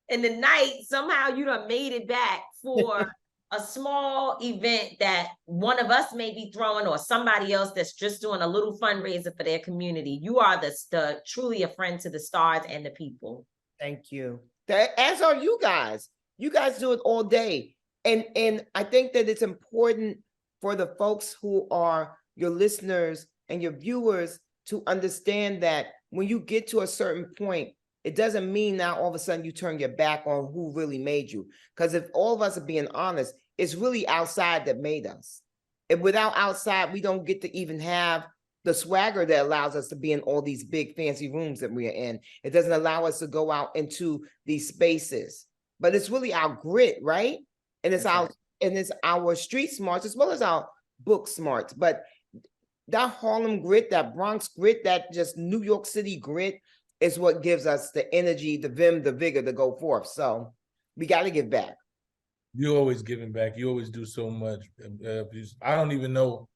in the night, somehow you done made it back for a small event that one of us may be throwing or somebody else that's just doing a little fundraiser for their community. You are the truly a friend to the stars and the people. Thank you. As are you guys. You guys do it all day. And I think that it's important for the folks who are your listeners and your viewers to understand that when you get to a certain point, it doesn't mean now all of a sudden you turn your back on who really made you. Because if all of us are being honest, it's really outside that made us. And without outside, we don't get to even have the swagger that allows us to be in all these big fancy rooms that we are in. It doesn't allow us to go out into these spaces. But it's really our grit, right? And it's our street smarts as well as our book smarts. But that Harlem grit, that Bronx grit, that just New York City grit is what gives us the energy, the vim, the vigor to go forth. So we got to give back. You're always giving back. You always do so much. I don't even know.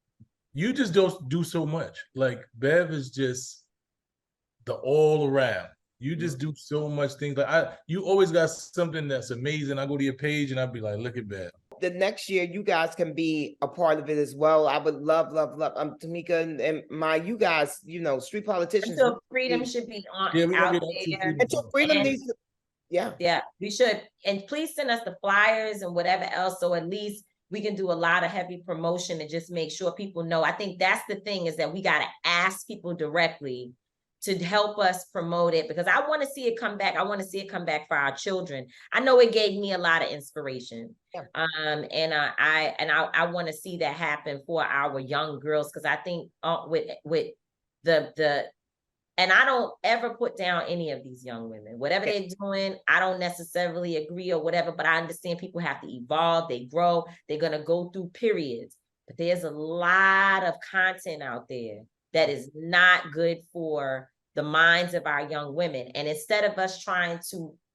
You just don't do so much. Like Bev is just the all around. You just do so much things. Like you always got something that's amazing. I go to your page and I'd be like, look at Bev. The next year, you guys can be a part of it as well. I would love, Tamika and you guys, street politicians. Until freedom should be on out there. Until freedom needs to, yeah, we should. And please send us the flyers and whatever else, so at least we can do a lot of heavy promotion and just make sure people know. I think that's the thing, is that we got to ask people directly to help us promote it, because I want to see it come back. I want to see it come back for our children. I know it gave me a lot of inspiration. Yeah. And I want to see that happen for our young girls, because I think with the and I don't ever put down any of these young women. Whatever they're doing, I don't necessarily agree or whatever, but I understand people have to evolve, they grow, they're going to go through periods. But there's a lot of content out there that is not good for the minds of our young women. And instead of us trying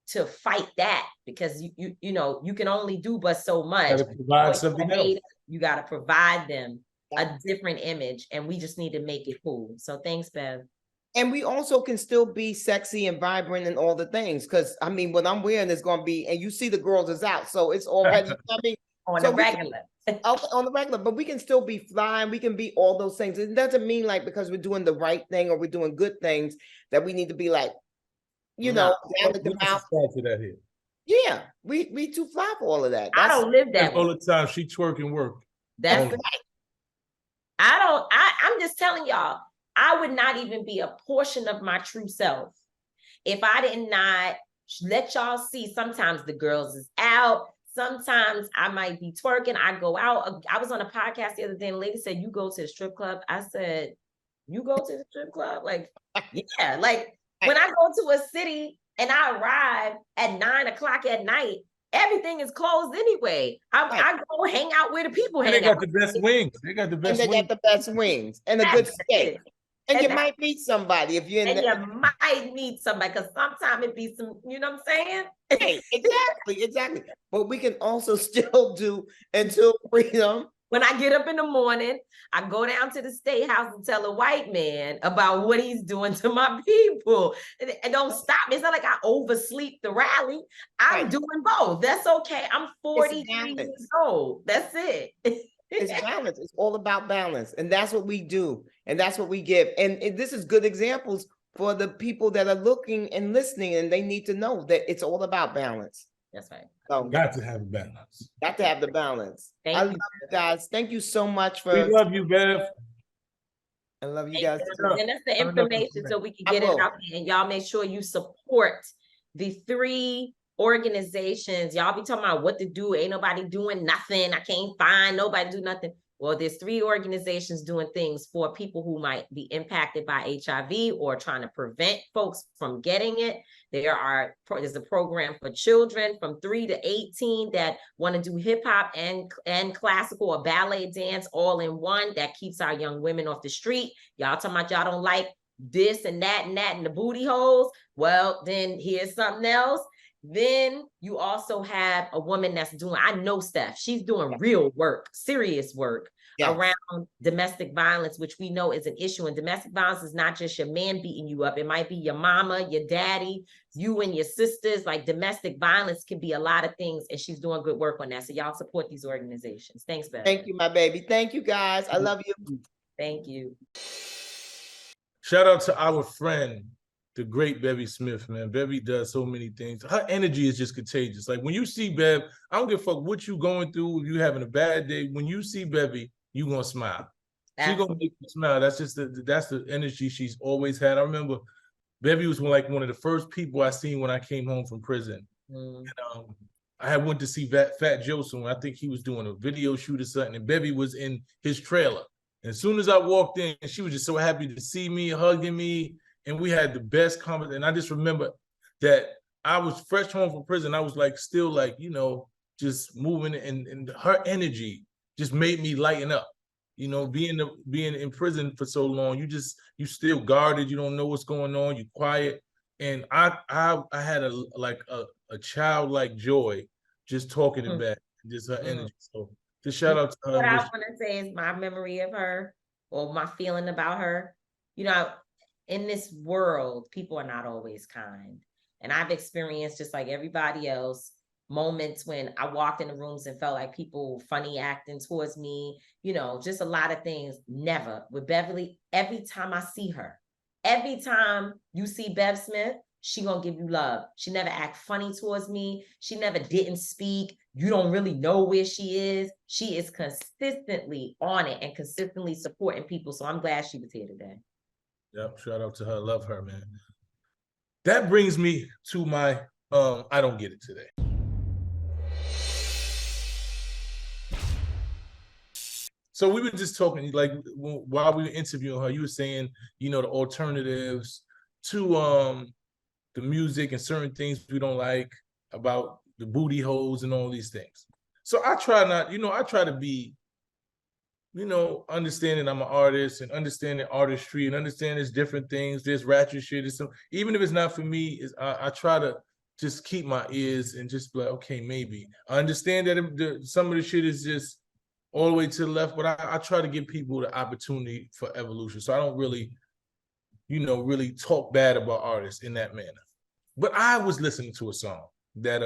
to fight that, because you can only do but so much. You got to provide them a different image, and we just need to make it cool. So thanks, Bev. And we also can still be sexy and vibrant and all the things. Because I mean, what I'm wearing is going to be, and you see the girls is out, so it's already coming on the regular. On the regular, but we can still be flying. We can be all those things. It doesn't mean like because we're doing the right thing or we're doing good things that we need to be like, down at the mouth. Yeah, we too fly for all of that. I don't live that all the time. She twerk and work. That's right. I'm just telling y'all, I would not even be a portion of my true self if I did not let y'all see. Sometimes the girls is out. Sometimes I might be twerking. I go out. I was on a podcast the other day and the lady said, you go to the strip club? I said, you go to the strip club? Like, yeah. Like when I go to a city, and I arrive at 9 o'clock at night, everything is closed anyway. I go hang out where the people And hang they got out. the best wings. They got the And best they wings. got the best wings and a good That's steak. it. And you And might meet somebody if you're in And the you might meet somebody, because sometimes it be some, you know what I'm saying? Hey, exactly. But we can also still do until freedom. When I get up in the morning, I go down to the state house and tell a white man about what he's doing to my people. And don't stop me. It's not like I oversleep the rally. I'm Right. doing both. That's okay. I'm 43 balance. years old. That's it. It's balance. It's all about balance. And that's what we do. And that's what we give. And this is good examples for the people that are looking and listening, and they need to know that it's all about balance. That's right. So Got to have a balance. got to have the balance. Thank I you. love you guys. Thank you so much We for love you, Bev. I love you Thank guys. you. And that's the information so we can I get it will. out there. And y'all make sure you support the 3 organizations. Y'all be talking about what to do. Ain't nobody doing nothing. I can't find nobody do nothing. Well, there's 3 organizations doing things for people who might be impacted by HIV or trying to prevent folks from getting it. There's a program for children from 3 to 18 that want to do hip hop and classical or ballet dance all in one, that keeps our young women off the street. Y'all talking about y'all don't like this and that and the booty holes. Well, then here's something else. Then you also have a woman that's doing, I know Steph, she's doing real work, serious work around domestic violence, which we know is an issue. And domestic violence is not just your man beating you up. It might be your mama, your daddy, you and your sisters. Like, domestic violence can be a lot of things, and she's doing good work on that. So y'all support these organizations. Thanks, Beth. Thank you, my baby. Thank you, guys. I love you. Thank you. Shout out to our friend, the great Bevy Smith, man. Bevy does so many things. Her energy is just contagious. Like, when you see Bev, I don't give a fuck what you going through. If you having a bad day, when you see Bevy, you gonna smile. She gonna make you smile. That's just that's the energy she's always had. I remember Bevy was like one of the first people I seen when I came home from prison. And, I had went to see Fat Joe soon. I think he was doing a video shoot or something, and Bevy was in his trailer. And as soon as I walked in, she was just so happy to see me, hugging me, and we had the best conversation. And I just remember that I was fresh home from prison. I was like, still like, you know, just moving, and her energy just made me lighten up. You know, being in prison for so long, you still guarded. You don't know what's going on. You quiet, and I had a childlike joy just talking it back, just her energy. So just shout out to her. What I want to say is my memory of her, or my feeling about her. You know, in this world, people are not always kind, and I've experienced, just like everybody else, moments when I walked in the rooms and felt like people funny acting towards me, you know, just a lot of things. Never with Beverly. Every time I see her, every time you see Bev Smith, she gonna give you love. She never act funny towards me. She never didn't speak. You don't really know where she is. She is consistently on it and consistently supporting people. So I'm glad she was here today. Yep, shout out to her. Love her, man. That brings me to my I don't get it today. So we were just talking, like, while we were interviewing her, you were saying, you know, the alternatives to the music and certain things we don't like about the booty holes and all these things. So I try to be, you know, understanding I'm an artist and understanding artistry and understanding there's different things, there's ratchet shit. Even if it's not for me, I try to just keep my ears and just be like, okay, maybe. I understand that some of the shit is just all the way to the left, but I try to give people the opportunity for evolution. So I don't really, you know, really talk bad about artists in that manner. But I was listening to a song that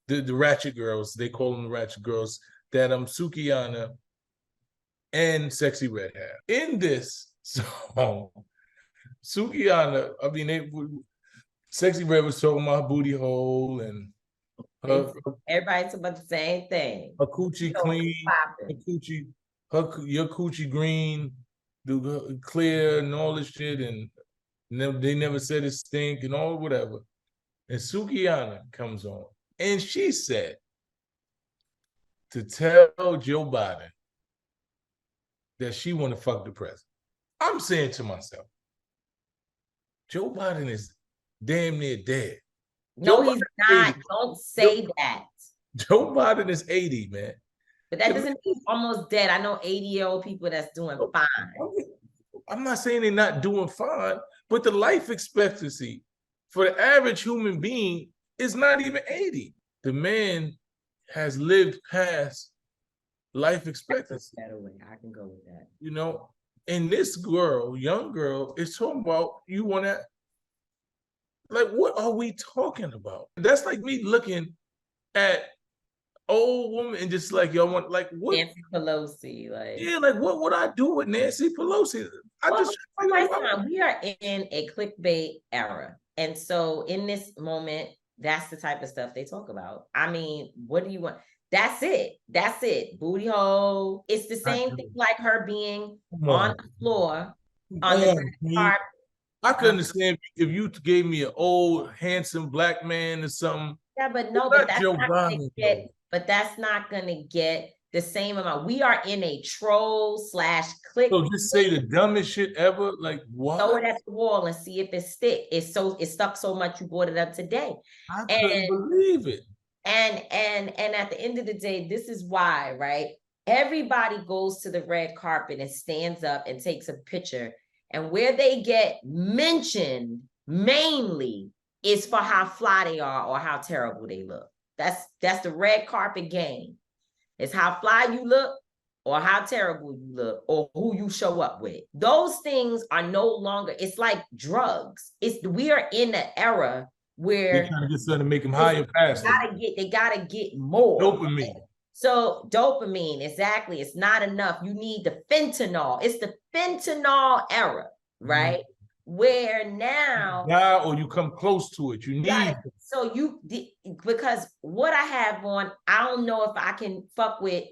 the Ratchet Girls, they call them the Ratchet Girls, that Sukihana and Sexy Red have. In this song, Sukihana, I mean, Sexy Red was talking about her booty hole and everybody's about the same thing. Her coochie clean, your coochie green, the clear and all this shit, and they never said it stink and all whatever. And Sukihana comes on, and she said to tell Joe Biden that she want to fuck the president. I'm saying to myself, Joe Biden is damn near dead. No, Joe he's Biden not. 80. Don't say that. Joe Biden is 80, man. But that doesn't mean he's almost dead. I know 80-year-old people that's doing fine. I'm not saying they're not doing fine, but the life expectancy for the average human being is not even 80. The man has lived past life expectancy. I can go with that. You know, and this girl, young girl, is talking about you want to, like, what are we talking about? That's like me looking at old woman and just like, y'all want, like, what? Nancy Pelosi, like, yeah, like, what would I do with Nancy Pelosi? We are in a clickbait era. And so in this moment, that's the type of stuff they talk about. I mean, what do you want? That's it. That's it. Booty hole. It's the same thing like her being on the floor on the carpet. I could understand if you gave me an old, handsome black man or something. Yeah, but no, but that's not gonna get the same amount. We are in a troll / click. So just say the dumbest shit ever. Like what? Throw it at the wall and see if it stick. It's stuck so much you brought it up today. I couldn't believe it. And at the end of the day, this is why, right? Everybody goes to the red carpet and stands up and takes a picture. And where they get mentioned mainly is for how fly they are or how terrible they look. That's the red carpet game. It's how fly you look or how terrible you look or who you show up with. Those things are no longer, it's like drugs. We are in an era where they're trying to get something to make them higher faster. They gotta get more. Dopamine. So dopamine, exactly. It's not enough. You need the fentanyl. It's the fentanyl era, right? Where now, yeah, or you come close to it. You need. So because what I have on, I don't know if I can fuck with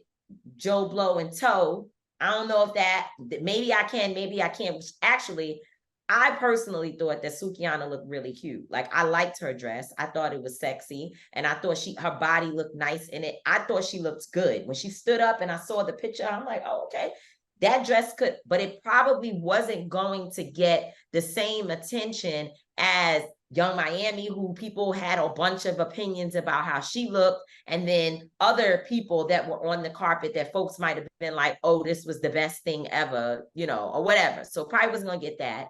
Joe Blow and Toe. I don't know if that, maybe I can, maybe I can't. Actually, I personally thought that Sukihana looked really cute. Like, I liked her dress. I thought it was sexy. And I thought her body looked nice in it. I thought she looked good. When she stood up and I saw the picture, I'm like, oh, okay. That dress could, but it probably wasn't going to get the same attention as Young Miami, who people had a bunch of opinions about how she looked. And then other people that were on the carpet that folks might have been like, oh, this was the best thing ever, or whatever. So probably wasn't going to get that.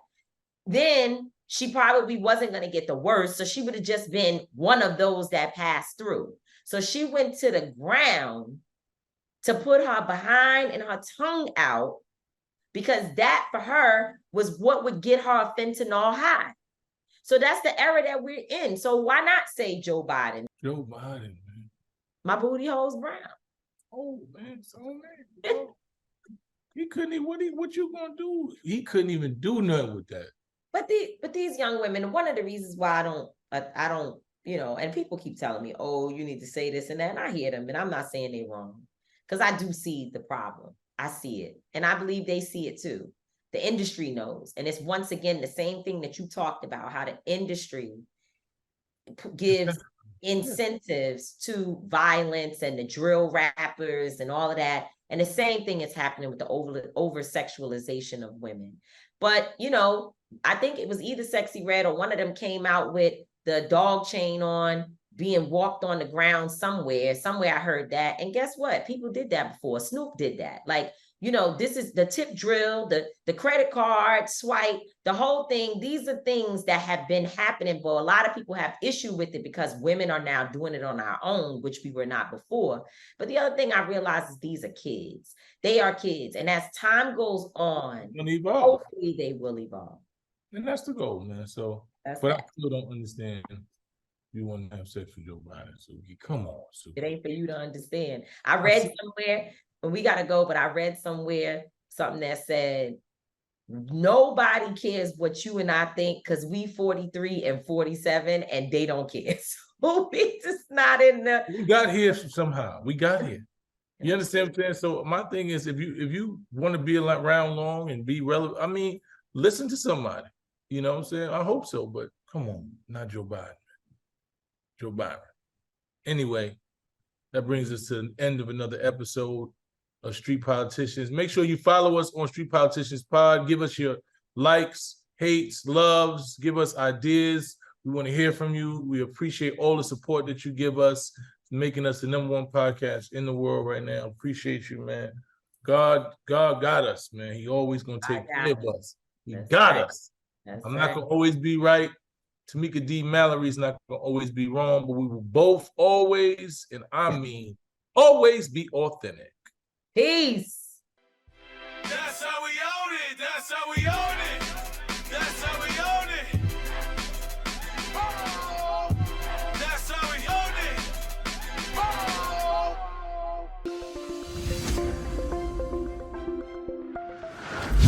Then she probably wasn't going to get the worst. So she would have just been one of those that passed through. So she went to the ground to put her behind and her tongue out, because that for her was what would get her fentanyl high. So that's the era that we're in. So why not say Joe Biden? Joe Biden, man. My booty hole's brown. Oh, man. So, man. He couldn't even, what you gonna do? He couldn't even do nothing with that. But these young women, one of the reasons why I don't, and people keep telling me, oh, you need to say this and that, and I hear them, and I'm not saying they're wrong, because I do see the problem. I see it, and I believe they see it too. The industry knows, and it's once again the same thing that you talked about, how the industry gives incentives to violence and the drill rappers and all of that, and the same thing is happening with the over sexualization of women. But I think it was either Sexy Red or one of them came out with the dog chain on, being walked on the ground somewhere I heard that. And guess what? People did that before. Snoop did that. Like, this is the tip drill, the credit card swipe, the whole thing. These are things that have been happening, but a lot of people have issue with it because women are now doing it on our own, which we were not before. But the other thing I realize is these are kids. They are kids. And as time goes on, hopefully they will evolve. And that's the goal, man. So, I still don't understand. You want to have sex with Joe Biden, so come on. So. It ain't for you to understand. I read somewhere, and we gotta go, but I read somewhere something that said nobody cares what you and I think, because we 43 and 47 and they don't care. So we just not in the. We got here somehow. We got here. You understand what I'm saying? So my thing is, if you want to be around long and be relevant, I mean, listen to somebody. You know what I'm saying? I hope so, but come on, not Joe Biden. Joe Biden. Anyway, that brings us to the end of another episode of Street Politicians. Make sure you follow us on Street Politicians Pod. Give us your likes, hates, loves. Give us ideas. We want to hear from you. We appreciate all the support that you give us, making us the #1 podcast in the world right now. Appreciate you, man. God got us, man. He always gonna take care of us. He got us. I'm not gonna always be right. Tamika D, Mallory's not gonna always be wrong, but we will both always, and I mean always, be authentic. Peace. That's how we own it. That's how we own it.